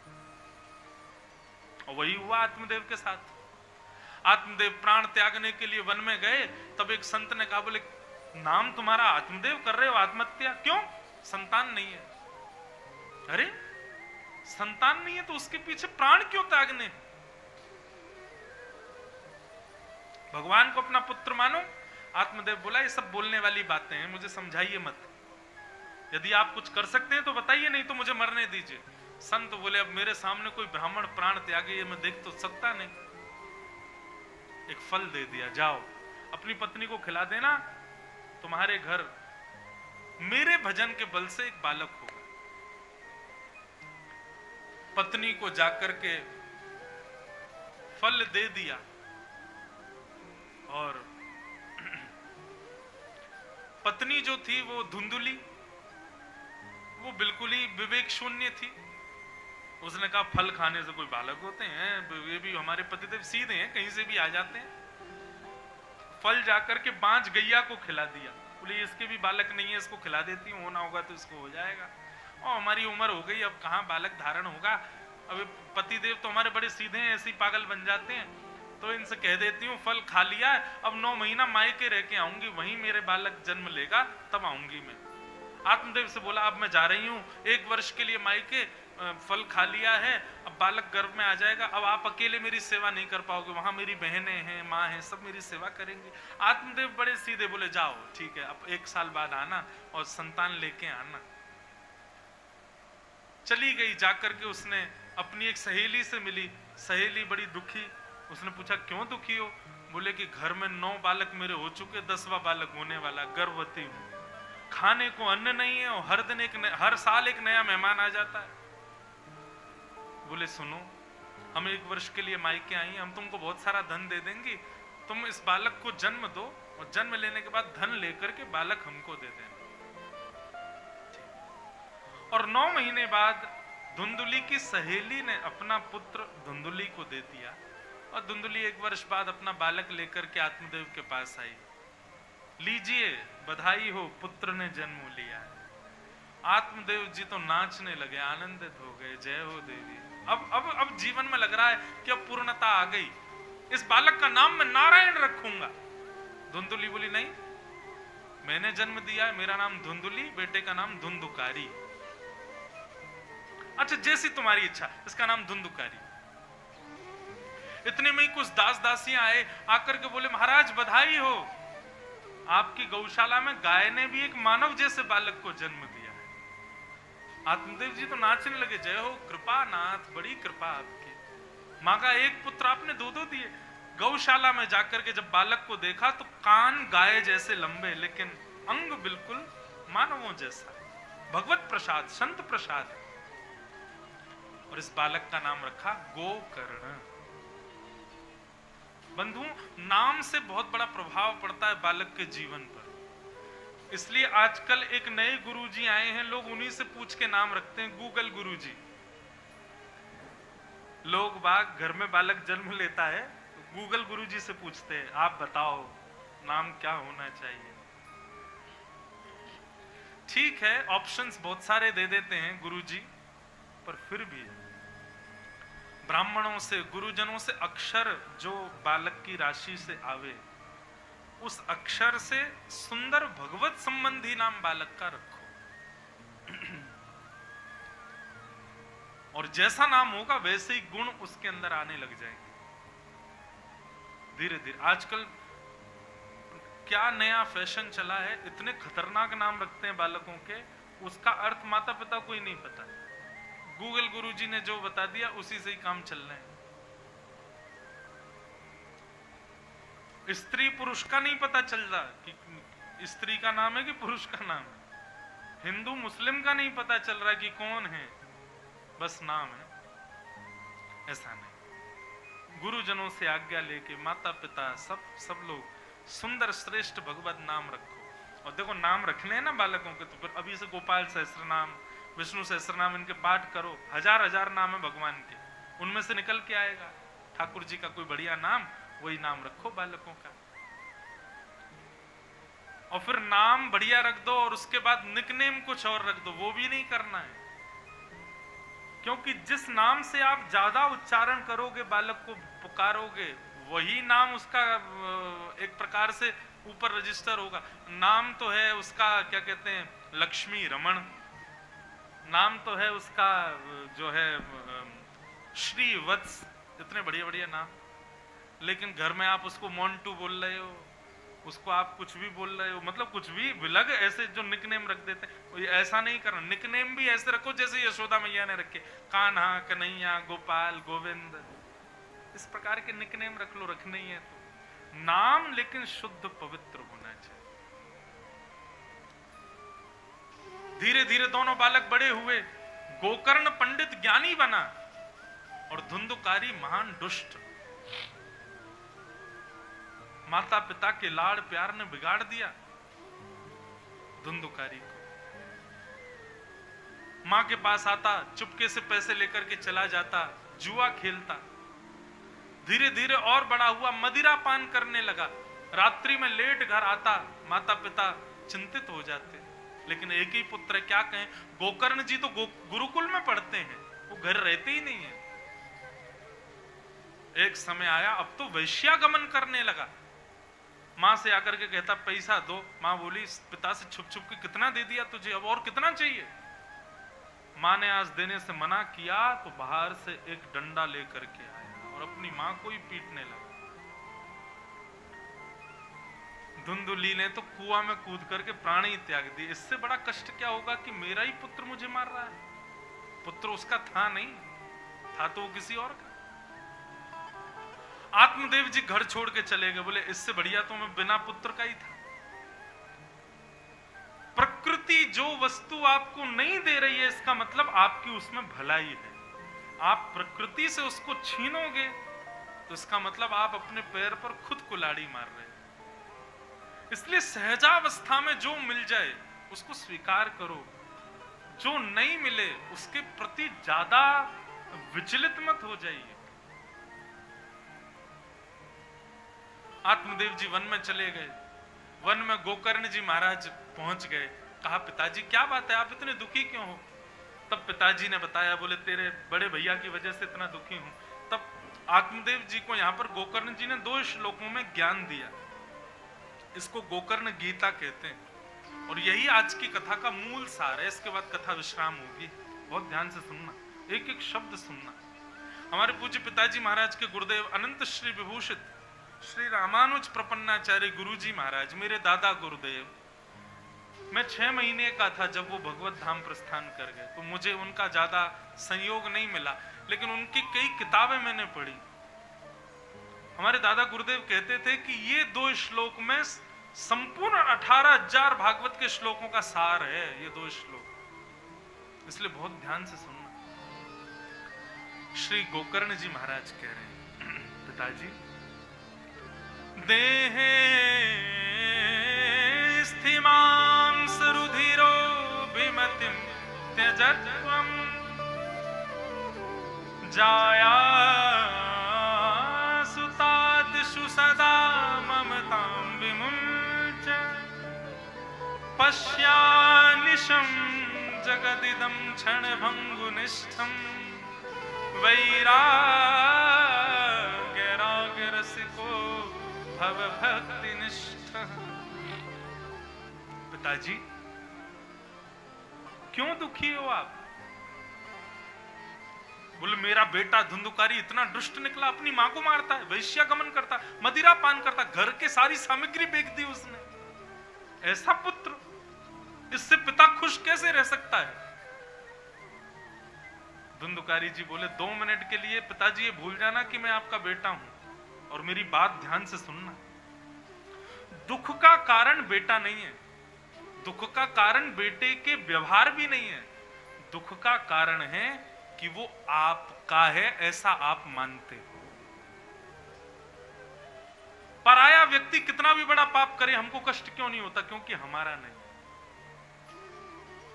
और वही हुआ आत्मदेव के साथ। आत्मदेव प्राण त्यागने के लिए वन में गए, तब एक संत ने कहा, बोले नाम तुम्हारा आत्मदेव कर रहे हो, आत्महत्या क्यों? संतान नहीं है। अरे संतान नहीं है तो उसके पीछे प्राण क्यों त्यागने? भगवान को अपना पुत्र मानो। आत्मदेव बोला ये सब बोलने वाली बातें हैं, मुझे समझाइए मत। यदि आप कुछ कर सकते हैं तो बताइए, नहीं तो मुझे मरने दीजिए। संत बोले अब मेरे सामने कोई ब्राह्मण प्राण त्यागे ये मैं देख तो सकता नहीं। एक फल दे दिया, जाओ अपनी पत्नी को खिला देना, तुम्हारे घर मेरे भजन के बल से एक बालक होगा। पत्नी को जाकर के फल दे दिया और पत्नी जो थी वो धुंधुली, वो बिल्कुल ही विवेक शून्य थी। उसने कहा फल खाने से कोई बालक होते हैं? ये भी हमारे पतिदेव सीधे हैं, कहीं से भी आ जाते हैं। फल जाकर के बांझ गैया को खिला दिया। बोले इसके भी बालक नहीं है, इसको खिला देती हूँ, होना होगा तो इसको हो जाएगा। और हमारी उम्र हो गई, अब कहाँ बालक धारण होगा। अब पतिदेव तो हमारे बड़े सीधे हैं, ऐसे ही पागल बन जाते हैं, तो इनसे कह देती हूँ फल खा लिया, अब 9 महीना मायके रह के आऊंगी, वहीं मेरे बालक जन्म लेगा, तब आऊंगी मैं। आत्मदेव से बोला अब मैं जा रही हूँ 1 वर्ष के लिए मायके, फल खा लिया है, अब बालक गर्भ में आ जाएगा, अब आप अकेले मेरी सेवा नहीं कर पाओगे, वहां मेरी बहनें हैं, माँ हैं, सब मेरी सेवा करेंगी। आत्मदेव बड़े सीधे बोले जाओ ठीक है, अब 1 साल बाद आना और संतान लेके आना। चली गई, जाकर के उसने अपनी एक सहेली से मिली। सहेली बड़ी दुखी, उसने पूछा क्यों दुखी हो? बोले कि घर में 9 बालक मेरे हो चुके, 10वां बालक होने वाला, गर्भवती हूं, खाने को अन्न नहीं है और हर साल एक नया मेहमान आ जाता है। बोले सुनो, हम 1 वर्ष के लिए मायके आई, हम तुमको बहुत सारा धन दे देंगे, तुम इस बालक को जन्म दो और जन्म लेने के बाद धन लेकर के बालक हमको दे देना। और 9 महीने बाद धुंधुली की सहेली ने अपना पुत्र धुंधुली को दे दिया और धुंधुली 1 वर्ष बाद अपना बालक लेकर के आत्मदेव के पास आई। लीजिए बधाई हो, पुत्र ने जन्म लिया। आत्मदेव जी तो नाचने लगे, आनंदित हो गए, जय हो देवी। अब जीवन में लग रहा है कि अब पूर्णता आ गई, इस बालक का नाम मैं नारायण रखूंगा। धुंधुली बोली नहीं, मैंने जन्म दिया है, मेरा नाम धुंधुली, बेटे का नाम धुंधुकारी। अच्छा जैसी तुम्हारी इच्छा, इसका नाम धुंधुकारी। इतने में ही कुछ दास दासियां आए, आकर के बोले महाराज बधाई हो, आपकी गौशाला में गाय ने भी एक मानव जैसे बालक को जन्म दिया है। आत्मदेव जी तो नाचने लगे, जय हो कृपा नाथ, बड़ी कृपा आपकी, मां का एक पुत्र आपने 2 दिए। गौशाला में जाकर के जब बालक को देखा तो कान गाय जैसे लंबे, लेकिन अंग बिल्कुल मानवों जैसा। भगवत प्रसाद, संत प्रसाद। और इस बालक का नाम रखा गोकर्ण। बंधु, नाम से बहुत बड़ा प्रभाव पड़ता है बालक के जीवन पर। इसलिए आजकल एक नए गुरुजी आए हैं, लोग उन्हीं से पूछ के नाम रखते हैं, गूगल गुरुजी। लोग बाग घर में बालक जन्म लेता है तो गूगल गुरुजी से पूछते हैं, आप बताओ नाम क्या होना चाहिए। ठीक है, ऑप्शंस बहुत सारे दे देते हैं गुरुजी, पर फिर भी ब्राह्मणों से, गुरुजनों से अक्षर जो बालक की राशि से आवे, उस अक्षर से सुंदर भगवत संबंधी नाम बालक का रखो। और जैसा नाम होगा वैसे ही गुण उसके अंदर आने लग जाएंगे धीरे धीरे। आजकल क्या नया फैशन चला है, इतने खतरनाक नाम रखते हैं बालकों के, उसका अर्थ माता पिता को ही नहीं पता। गूगल गुरुजी ने जो बता दिया उसी से ही काम चल रहे हैं। स्त्री पुरुष का नहीं पता चल रहा कि स्त्री का नाम है कि पुरुष का नाम है। हिंदू मुस्लिम का नहीं पता चल रहा कि कौन है, बस नाम है। ऐसा नहीं, गुरुजनों से आज्ञा लेके माता पिता सब लोग सुंदर श्रेष्ठ भगवत नाम रखो। और देखो, नाम रखने हैं ना बालकों के, तो फिर अभी से गोपाल सहस्त्र नाम, विष्णु सहस्त्र नाम, इनके पाठ करो। हजार हजार नाम है भगवान के, उनमें से निकल के आएगा ठाकुर जी का कोई बढ़िया नाम, वही नाम रखो बालकों का। और फिर नाम बढ़िया रख दो और उसके बाद निकनेम कुछ और रख दो, वो भी नहीं करना है। क्योंकि जिस नाम से आप ज्यादा उच्चारण करोगे, बालक को पुकारोगे, वही नाम उसका एक प्रकार से ऊपर रजिस्टर होगा। नाम तो है उसका, क्या कहते हैं, लक्ष्मी रमण। नाम तो है उसका जो है श्री वत्स, इतने बढ़िया बढ़िया नाम। लेकिन घर में आप उसको मोन्टू बोल रहे हो, उसको आप कुछ भी बोल रहे हो, मतलब कुछ भी विलग ऐसे जो निकनेम रख देते हैं, ऐसा नहीं करना। निकनेम भी ऐसे रखो जैसे यशोदा मैया ने रखे, कान्हा, कन्हैया, गोपाल, गोविंद, इस प्रकार के निकनेम रख लो, रखने ही है तो। नाम लेकिन शुद्ध पवित्र होना चाहिए। धीरे धीरे दोनों बालक बड़े हुए। गोकर्ण पंडित ज्ञानी बना और धुंधुकारी महान दुष्ट। माता पिता के लाड़ प्यार ने बिगाड़ दिया धुंधुकारी को। मां के पास आता, चुपके से पैसे लेकर के चला जाता, जुआ खेलता। धीरे धीरे और बड़ा हुआ, मदिरा पान करने लगा। रात्रि में लेट घर आता, माता पिता चिंतित हो जाते। लेकिन एक ही पुत्र है, क्या कहें। गोकर्ण जी तो गुरुकुल में पढ़ते हैं, वो घर रहते ही नहीं है। एक समय आया, अब तो वैश्यागमन करने लगा। मां से आकर के कहता, पैसा दो। मां बोली, पिता से छुप छुप के कितना दे दिया तुझे, अब और कितना चाहिए। मां ने आज देने से मना किया तो बाहर से एक डंडा लेकर के आया और अपनी मां को ही पीटने लगा। धुंधुली ने तो कुआं में कूद करके प्राण ही त्याग दिए। इससे बड़ा कष्ट क्या होगा कि मेरा ही पुत्र मुझे मार रहा है। पुत्र उसका था नहीं, था तो वो किसी और का। आत्मदेव जी घर छोड़ के चले गए, बोले इससे बढ़िया तो मैं बिना पुत्र का ही था। प्रकृति जो वस्तु आपको नहीं दे रही है, इसका मतलब आपकी उसमें भलाई है। आप प्रकृति से उसको छीनोगे तो इसका मतलब आप अपने पैर पर खुद कुल्हाड़ी मार रहे हैं। इसलिए सहजावस्था में जो मिल जाए उसको स्वीकार करो, जो नहीं मिले उसके प्रति ज्यादा विचलित मत हो जाइए। आत्मदेव जी वन में चले गए। वन में गोकर्ण जी महाराज पहुंच गए। कहा, पिताजी क्या बात है, आप इतने दुखी क्यों हो। तब पिताजी ने बताया, बोले तेरे बड़े भैया की वजह से इतना दुखी हूं। तब आत्मदेव जी को यहां पर गोकर्ण जी ने 2 श्लोकों में ज्ञान दिया। इसको गोकर्ण गीता कहते हैं और यही आज की कथा का मूल सार है। इसके बाद कथा विश्राम होगी, बहुत ध्यान से सुनना, एक एक शब्द सुनना। हमारे पूज्य पिताजी महाराज के गुरुदेव अनंत श्री विभूषित श्री रामानुज प्रपन्नाचार्य गुरुजी महाराज, मेरे दादा गुरुदेव, मैं 6 महीने का था जब वो भगवत धाम प्रस्थान कर गए, तो मुझे उनका ज्यादा संयोग नहीं मिला, लेकिन उनकी कई किताबें मैंने पढ़ी। हमारे दादा गुरुदेव कहते थे कि ये 2 श्लोक में संपूर्ण 18,000 भागवत के श्लोकों का सार है, ये 2 श्लोक। इसलिए बहुत ध्यान से सुनना। श्री गोकर्ण जी महाराज कह रहे हैं, पिताजी, देहे स्थिमां सरुधिरो विमतिं त्यजत्वम् जाया सुतादिषु सदा ममतां विमुञ्च पश्यानिशं जगदिदं क्षणभङ्गुनिष्ठं वैराग्यरसिको भवभक्तिनिष्ठः। पिताजी, क्यों दुखी हो आप? बोले, मेरा बेटा धुंधुकारी इतना दुष्ट निकला, अपनी मां को मारता है, वैश्यागमन करता, मदिरा पान करता, घर के सारी सामग्री बेच दी उसने। ऐसा पुत्र, इससे पिता खुश कैसे रह सकता है? धुंधुकारी जी बोले, 2 मिनट के लिए पिताजी ये भूल जाना कि मैं आपका बेटा हूं, और मेरी बात ध्यान से सुनना। दुख का कारण बेटा नहीं है, दुख का कारण बेटे के व्यवहार भी नहीं है। दुख का कारण है कि वो आपका है, ऐसा आप मानते हो। पराया व्यक्ति कितना भी बड़ा पाप करे, हमको कष्ट क्यों नहीं होता? क्योंकि हमारा नहीं।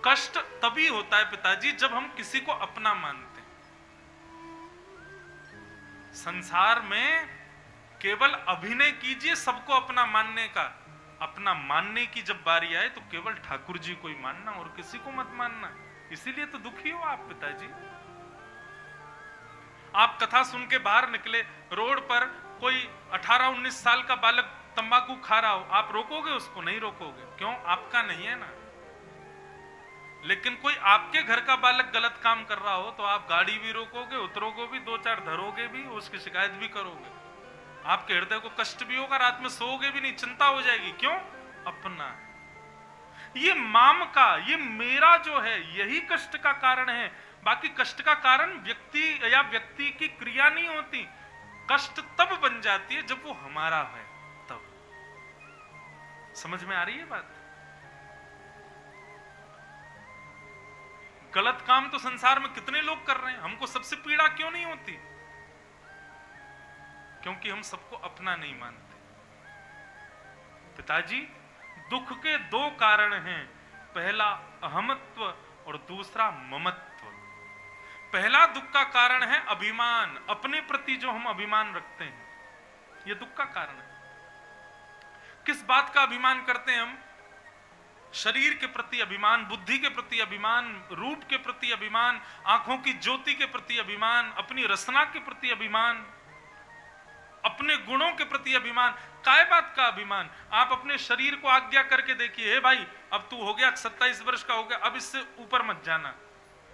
कष्ट तभी होता है पिताजी जब हम किसी को अपना मानते हैं। संसार में केवल अभिनय कीजिए सबको अपना मानने का। अपना मानने की जब बारी आए तो केवल ठाकुर जी को ही मानना और किसी को मत मानना। इसीलिए तो दुखी हो आप पिताजी। आप कथा सुन के बाहर निकले, रोड पर कोई 18-19 साल का बालक तंबाकू खा रहा हो, आप रोकोगे उसको? नहीं रोकोगे। क्यों? आपका नहीं है ना। लेकिन कोई आपके घर का बालक गलत काम कर रहा हो तो आप गाड़ी भी रोकोगे, उतरोगे भी, 2-4 धरोगे भी, उसकी शिकायत भी करोगे। आपके हृदय को कष्ट भी होगा, रात में सोओगे भी नहीं, चिंता हो जाएगी। क्यों? अपना। ये माम का, ये मेरा जो है, यही कष्ट का कारण है। बाकी कष्ट का कारण व्यक्ति या व्यक्ति की क्रिया नहीं होती। कष्ट तब बन जाती है जब वो हमारा है, तब। समझ में आ रही है बात? गलत काम तो संसार में कितने लोग कर रहे हैं, हमको सबसे पीड़ा क्यों नहीं होती? क्योंकि हम सबको अपना नहीं मानते। पिताजी, दुख के 2 कारण हैं, पहला अहमत्व और दूसरा ममत्व। पहला दुख का कारण है अभिमान, अपने प्रति जो हम अभिमान रखते हैं, यह दुख का कारण है। किस बात का अभिमान करते हैं हम? शरीर के प्रति अभिमान, बुद्धि के प्रति अभिमान, रूप के प्रति अभिमान, आंखों की ज्योति के प्रति अभिमान, अपनी रसना के प्रति अभिमान, अपने गुणों के प्रति अभिमान। काय बात का अभिमान? आप अपने शरीर को आज्ञा करके देखिए, हे भाई अब तू हो गया 27 वर्ष का हो गया, अब इससे ऊपर मत जाना,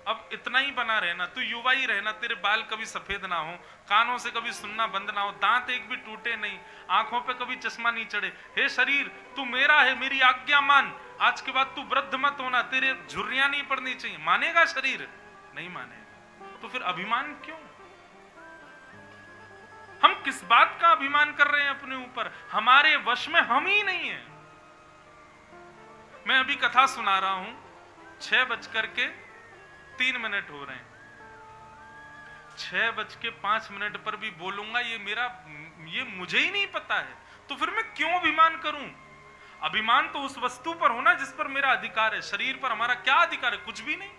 अब इतना ही बना रहना, तू युवा ही रहना, तेरे बाल कभी सफेद ना हो, कानों से कभी सुनना बंद ना हो, दांत एक भी टूटे नहीं, आंखों पे कभी चश्मा नहीं चढ़े। हे शरीर, तू मेरा है, मेरी आज्ञा मान, आज के बाद तू वृद्ध मत होना, तेरे झुर्रियां नहीं पड़नी चाहिए। मानेगा शरीर? नहीं मानेगा। तो फिर अभिमान क्यों? हम किस बात का अभिमान कर रहे हैं अपने ऊपर? हमारे वश में हम ही नहीं है। मैं अभी कथा सुना रहा हूं, 6:03 हो रहे हैं, 6:05 पर भी बोलूंगा, ये मुझे ही नहीं पता है, तो फिर मैं क्यों अभिमान करूं? अभिमान तो उस वस्तु पर होना जिस पर मेरा अधिकार है। शरीर पर हमारा क्या अधिकार है? कुछ भी नहीं।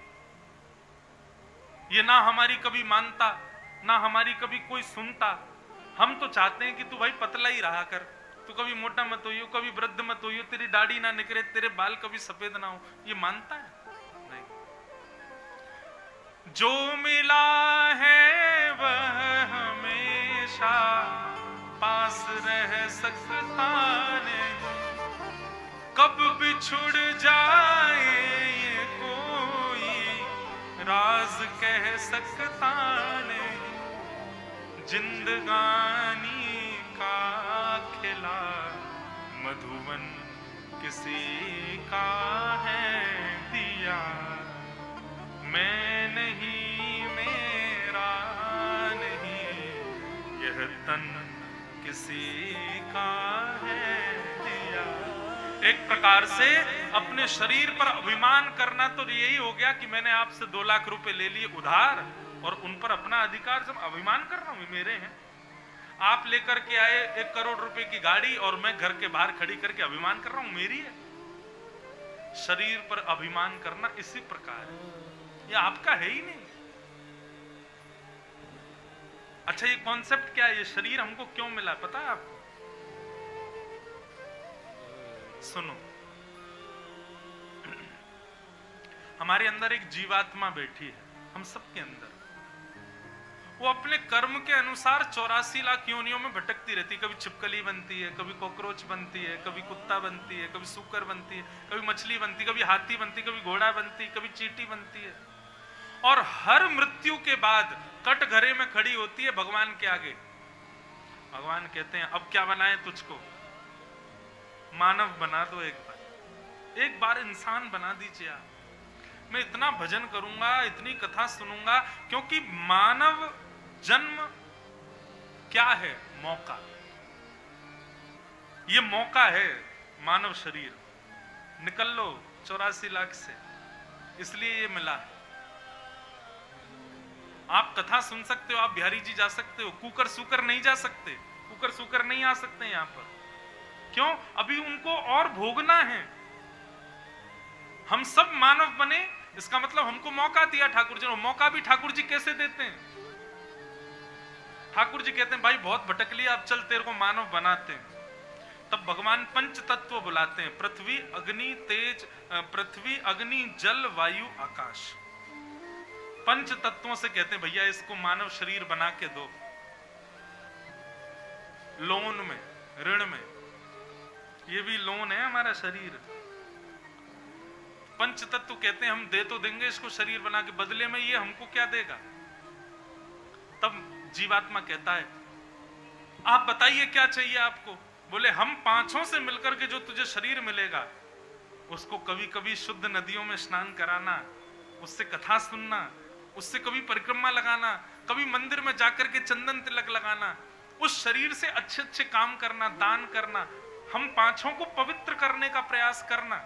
ये ना हमारी कभी मानता, ना हमारी कभी कोई सुनता। हम तो चाहते हैं कि तू भाई पतला ही रहा कर, तू कभी मोटा मत होइयो, कभी वृद्ध मत होइयो, तेरी दाढ़ी ना निकले, तेरे बाल कभी सफेद ना हो। ये मानता है? नहीं। जो मिला है वह हमेशा पास रह सकता नहीं, कब बिछुड़ जाए ये कोई राज कह सकता नहीं। जिंदगानी का खिला मधुवन किसी का है दिया, मैं नहीं, मेरा नहीं, यह तन किसी का है दिया। एक प्रकार से अपने शरीर पर अभिमान करना तो यही हो गया कि मैंने आपसे 2 लाख रुपए ले लिए उधार और उन पर अपना अधिकार जब अभिमान कर रहा हूं, मेरे हैं। आप लेकर के आए 1 करोड़ रुपए की गाड़ी और मैं घर के बाहर खड़ी करके अभिमान कर रहा हूं, मेरी है। शरीर पर अभिमान करना इसी प्रकार है, ये आपका है ही नहीं। अच्छा, ये कॉन्सेप्ट क्या है? ये शरीर हमको क्यों मिला पता है आपको? सुनो, हमारे अंदर एक जीवात्मा बैठी है, हम सबके अंदर। वो अपने कर्म के अनुसार 84 लाख योनियों में भटकती रहती है। कभी छिपकली बनती है, कभी कॉकरोच बनती है, कभी कुत्ता बनती है, कभी सूकर बनती है, कभी मछली बनती है, कभी हाथी बनती है, कभी घोड़ा बनती है, कभी चींटी बनती है। और हर मृत्यु के बाद कटघरे में खड़ी होती है भगवान के आगे। भगवान कहते हैं अब क्या बनाए तुझको? मानव बना दो, एक बार इंसान बना दीजिए आप। मैं इतना भजन करूंगा, इतनी कथा सुनूंगा, क्योंकि मानव जन्म क्या है? मौका। ये मौका है मानव शरीर। निकल लो 84 लाख से, इसलिए ये मिला है। आप कथा सुन सकते हो, आप बिहारी जी जा सकते हो, कुकर सुकर नहीं जा सकते, कुकर सुकर नहीं आ सकते यहां पर। क्यों? अभी उनको और भोगना है। हम सब मानव बने, इसका मतलब हमको मौका दिया ठाकुर जी ने। मौका भी ठाकुर जी कैसे देते हैं? ठाकुर जी कहते हैं भाई बहुत भटक लिया, अब चल तेरे को मानव बनाते हैं। तब भगवान पंच तत्व बुलाते हैं, पृथ्वी अग्नि तेज, पृथ्वी अग्नि जल वायु आकाश। पंच तत्वों से कहते हैं भैया इसको मानव शरीर बना के दो। लोन में, ऋण में, ये भी लोन है हमारा शरीर। पंच तत्व कहते हैं हम दे तो देंगे इसको शरीर बना के, बदले में ये हमको क्या देगा? तब जीवात्मा कहता है आप बताइए क्या चाहिए आपको? बोले हम पांचों से मिलकर के जो तुझे शरीर मिलेगा उसको कभी कभी शुद्ध नदियों में स्नान कराना, उससे कथा सुनना, उससे कभी परिक्रमा लगाना, कभी मंदिर में जाकर के चंदन तिलक लगाना, उस शरीर से अच्छे अच्छे काम करना, दान करना, हम पांचों को पवित्र करने का प्रयास करना।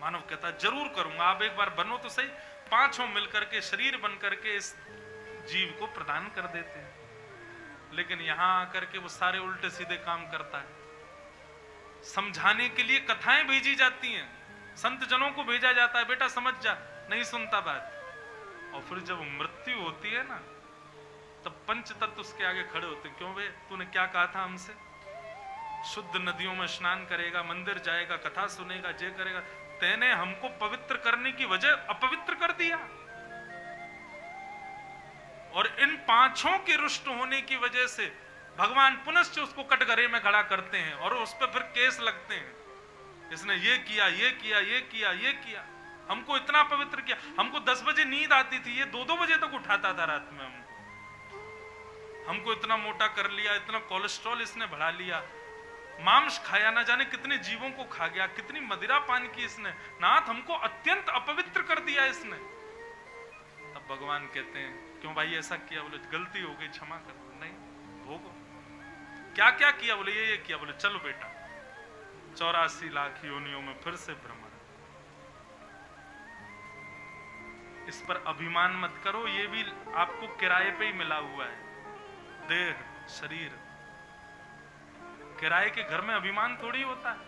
मानव कहता जरूर करूंगा, आप एक बार बनो तो सही। पांचों मिलकर के शरीर बनकर के इस जीव को प्रदान कर देते हैं। लेकिन यहां आकर के वो सारे उल्टे सीधे काम करता है। समझाने के लिए कथाएं भेजी जाती हैं, संत जनों को भेजा जाता है, बेटा समझ जा, नहीं सुनता बात। और फिर जब मृत्यु होती है ना, तब पंच तत्व उसके आगे खड़े होते हैं। क्यों बे, तूने क्या कहा था हमसे? शुद्ध नदियों में स्नान करेगा, मंदिर जाएगा, कथा सुनेगा, जे करेगा, तेने हमको पवित्र करने की वजह अपवित्र कर दिया। और इन पांचों के रुष्ट होने की वजह से भगवान पुनश्च उसको कटघरे में खड़ा करते हैं और उस पर फिर केस लगते हैं, इसने ये किया, ये किया, ये किया, ये किया, हमको इतना पवित्र किया। हमको 10 बजे नींद आती थी, ये 2-2 बजे तक उठाता था रात में हमको इतना मोटा कर लिया, इतना कोलेस्ट्रॉल इसने बढ़ा लिया, मांस खाया, ना जाने कितने जीवों को खा गया, कितनी मदिरा पान की इसने, नाथ हमको अत्यंत अपवित्र कर दिया इसने। तब भगवान कहते हैं क्यों भाई ऐसा किया? बोले गलती हो गई, क्षमा कर दो। नहीं, भोगो। क्या क्या किया? बोले ये किया। बोले चलो बेटा 84 लाख योनियों में फिर से भ्रमण। इस पर अभिमान मत करो, ये भी आपको किराए पे ही मिला हुआ है। देह, शरीर, किराए के घर में अभिमान थोड़ी होता है।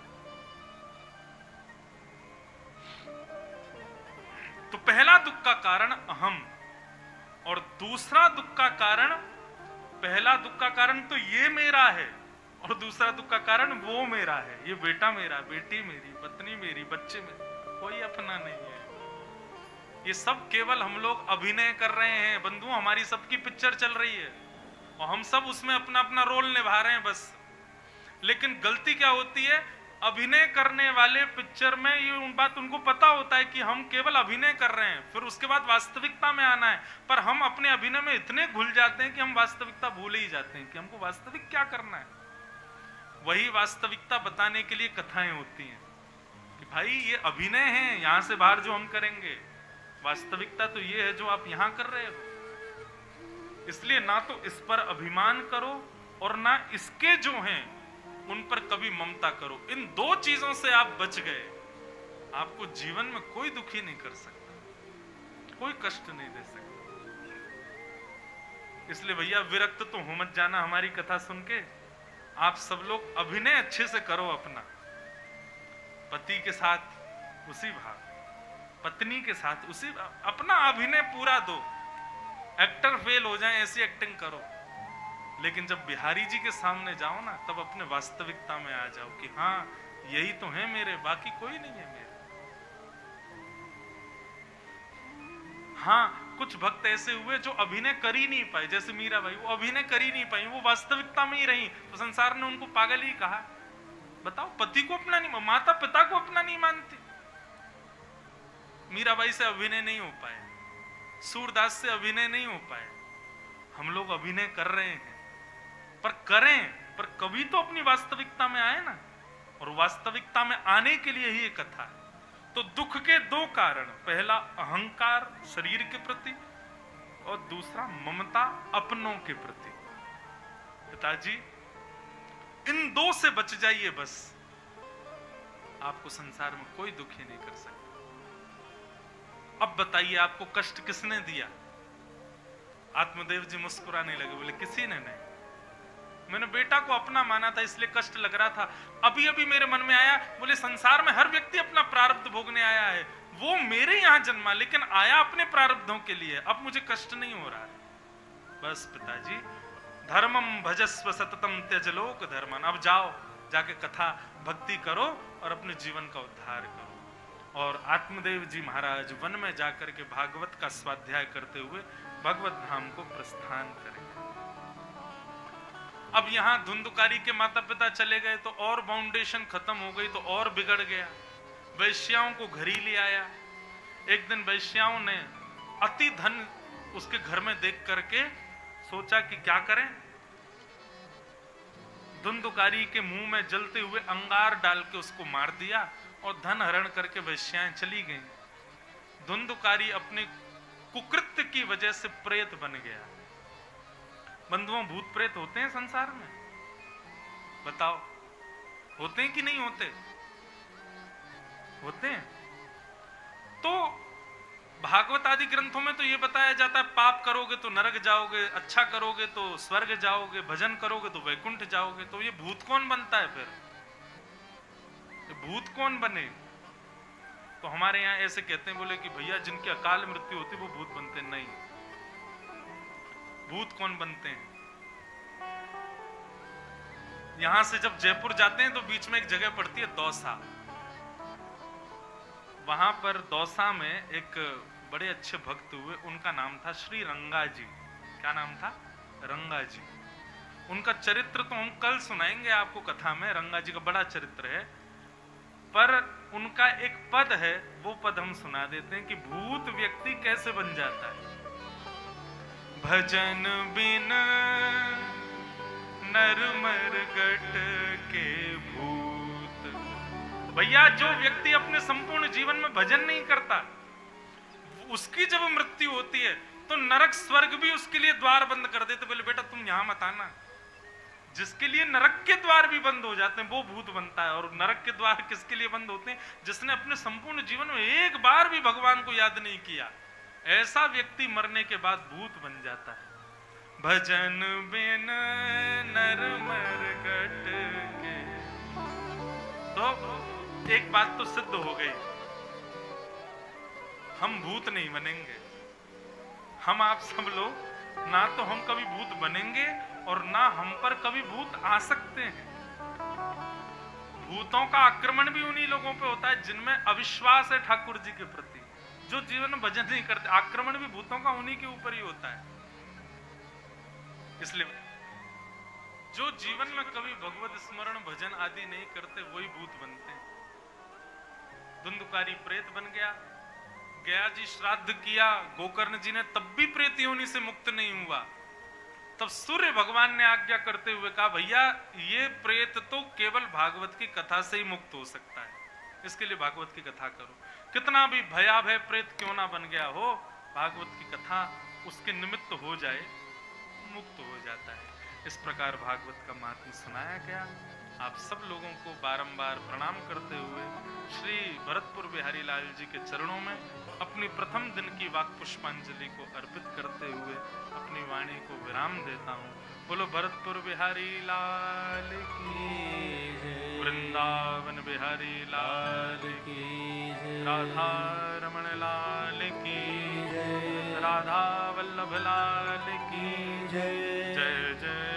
तो पहला दुख का कारण अहम, और दूसरा दुख का कारण, पहला दुख का कारण तो ये मेरा है, और दूसरा दुख का कारण वो मेरा है, ये बेटा मेरा, बेटी मेरी, पत्नी मेरी, बच्चे मेरे, कोई अपना नहीं है। ये सब केवल हम लोग अभिनय कर रहे हैं बंधु, हमारी सबकी पिक्चर चल रही है और हम सब उसमें अपना अपना रोल निभा रहे हैं बस। लेकिन गलती क्या होती है? अभिनय करने वाले पिक्चर में ये बात उनको पता होता है कि हम केवल अभिनय कर रहे हैं, फिर उसके बाद वास्तविकता में आना है, पर हम अपने अभिनय में इतने घुल जाते हैं कि हम वास्तविकता भूल ही जाते हैं कि हमको वास्तविक क्या करना है। वही वास्तविकता बताने के लिए कथाएं होती हैं कि भाई ये अभिनय है, यहां से बाहर जो हम करेंगे, वास्तविकता तो ये है जो आप यहां कर रहे हो। इसलिए ना तो इस पर अभिमान करो और ना इसके जो हैं उन पर कभी ममता करो। इन दो चीजों से आप बच गए, आपको जीवन में कोई दुखी नहीं कर सकता, कोई कष्ट नहीं दे सकता। इसलिए भैया विरक्त तो हो मत जाना हमारी कथा सुन के। आप सब लोग अभिनय अच्छे से करो अपना, पति के साथ उसी भाव, पत्नी के साथ उसी भाव, अपना अभिनय पूरा दो। एक्टर फेल हो जाए ऐसी एक्टिंग करो, लेकिन जब बिहारी जी के सामने जाओ ना, तब अपने वास्तविकता में आ जाओ कि हाँ यही तो है मेरे, बाकी कोई नहीं है मेरे। हाँ, कुछ भक्त ऐसे हुए जो अभिनय कर ही नहीं पाए, जैसे मीराबाई, वो अभिनय कर ही नहीं पाई, वो वास्तविकता में ही रही, तो संसार ने उनको पागल ही कहा। बताओ, पति को अपना नहीं, माता पिता को अपना नहीं मानती। मीराबाई से अभिनय नहीं हो पाए, सूरदास से अभिनय नहीं हो पाए। हम लोग अभिनय कर रहे हैं, पर करें, पर कभी तो अपनी वास्तविकता में आए ना। और वास्तविकता में आने के लिए ही ये कथा है। तो दुख के दो कारण, पहला अहंकार शरीर के प्रति और दूसरा ममता अपनों के प्रति। पिताजी, इन दो से बच जाइए बस, आपको संसार में कोई दुखी नहीं कर सकता। अब बताइए, आपको कष्ट किसने दिया? आत्मदेव जी मुस्कुराने लगे, बोले किसी ने नहीं, मैंने बेटा को अपना माना था इसलिए कष्ट लग रहा था। अभी अभी मेरे मन में आया, बोले संसार में हर व्यक्ति अपना प्रारब्ध भोगने आया है, वो मेरे यहां जन्मा लेकिन आया अपने प्रारब्धों के लिए, अब मुझे कष्ट नहीं हो रहा है। बस पिताजी, धर्मम भजस्व सततम त्यज लोक धर्मन। अब जाओ, जाके कथा भक्ति करो और अपने जीवन का उद्धार करो। और आत्मदेव जी महाराज वन में जाकर के भागवत का स्वाध्याय करते हुए भगवत धाम को प्रस्थान करेंगे। अब यहां धुंधुकारी के माता पिता चले गए तो और फाउंडेशन खत्म हो गई, तो और बिगड़ गया। वैश्याओं को घर ही ले आया। एक दिन वैश्याओं ने अति धन उसके घर में देख करके सोचा कि क्या करें। धुंधुकारी के मुंह में जलते हुए अंगार डाल के उसको मार दिया और धन हरण करके वैश्याएं चली गईं। धुंधुकारी अपने कुकृत्य की वजह से प्रेत बन गया। बंधुओं, भूत प्रेत होते हैं संसार में? बताओ, होते हैं कि नहीं होते? होते हैं। तो भागवत आदि ग्रंथों में तो ये बताया जाता है, पाप करोगे तो नरक जाओगे, अच्छा करोगे तो स्वर्ग जाओगे, भजन करोगे तो वैकुंठ जाओगे। तो ये भूत कौन बनता है फिर? ये भूत कौन बने? तो हमारे यहाँ ऐसे कहते हैं, बोले कि भैया जिनकी अकाल मृत्यु होती है वो भूत बनते नहीं। भूत कौन बनते हैं? यहां से जब जयपुर जाते हैं तो बीच में एक जगह पड़ती है दौसा। वहां पर दौसा में एक बड़े अच्छे भक्त हुए, उनका नाम था श्री रंगा जी। क्या नाम था? रंगा जी। उनका चरित्र तो हम कल सुनाएंगे आपको कथा में, रंगा जी का बड़ा चरित्र है। पर उनका एक पद है, वो पद हम सुना देते हैं कि भूत व्यक्ति कैसे बन जाता है। भजन बिन नर मरगट के भूत। भैया, जो व्यक्ति अपने संपूर्ण जीवन में भजन नहीं करता, उसकी जब मृत्यु होती है तो नरक स्वर्ग भी उसके लिए द्वार बंद कर देते। बोले बेटा तुम यहां मत आना। जिसके लिए नरक के द्वार भी बंद हो जाते हैं वो भूत बनता है। और नरक के द्वार किसके लिए बंद होते हैं? जिसने अपने संपूर्ण जीवन में एक बार भी भगवान को याद नहीं किया, ऐसा व्यक्ति मरने के बाद भूत बन जाता है। भजन बिन नर मरगट के। तो एक बात तो सिद्ध हो गई, हम भूत नहीं बनेंगे। हम आप सब लोग ना तो हम कभी भूत बनेंगे और ना हम पर कभी भूत आ सकते हैं। भूतों का आक्रमण भी उन्हीं लोगों पे होता है जिनमें अविश्वास है ठाकुर जी के प्रति, जो जीवन में भजन नहीं करते। आक्रमण भी भूतों का उन्हीं के ऊपर ही होता है। इसलिए जो जीवन में कभी भगवत स्मरण भजन आदि नहीं करते वही भूत बनते हैं। धुंधुकारी प्रेत बन गया, गया जी श्राद्ध किया गोकर्ण जी ने, तब भी प्रेत योनि से मुक्त नहीं हुआ। तब सूर्य भगवान ने आज्ञा करते हुए कहा भैया ये प्रेत तो केवल भागवत की कथा से ही मुक्त हो सकता है, इसके लिए भागवत की कथा करो। कितना भी भयाभय प्रेत क्यों ना बन गया हो, भागवत की कथा उसके निमित्त हो जाए, मुक्त हो जाता है। इस प्रकार भागवत का महात्म्य सुनाया गया। आप सब लोगों को बारंबार प्रणाम करते हुए श्री भरतपुर बिहारी लाल जी के चरणों में अपनी प्रथम दिन की वाक पुष्पांजलि को अर्पित करते हुए अपनी वाणी को विराम देता हूँ। बोलो भरतपुर बिहारी लाल की, वृंदावन बिहारी लाल की, राधा रमण लाल की, राधा वल्लभ लाल की जय। जय जय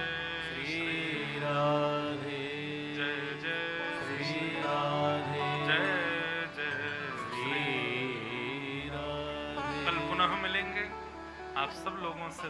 श्री राधे, जय जय श्री राधे, जय जय श्री राधे। कल पुनः मिलेंगे। आप सब लोगों से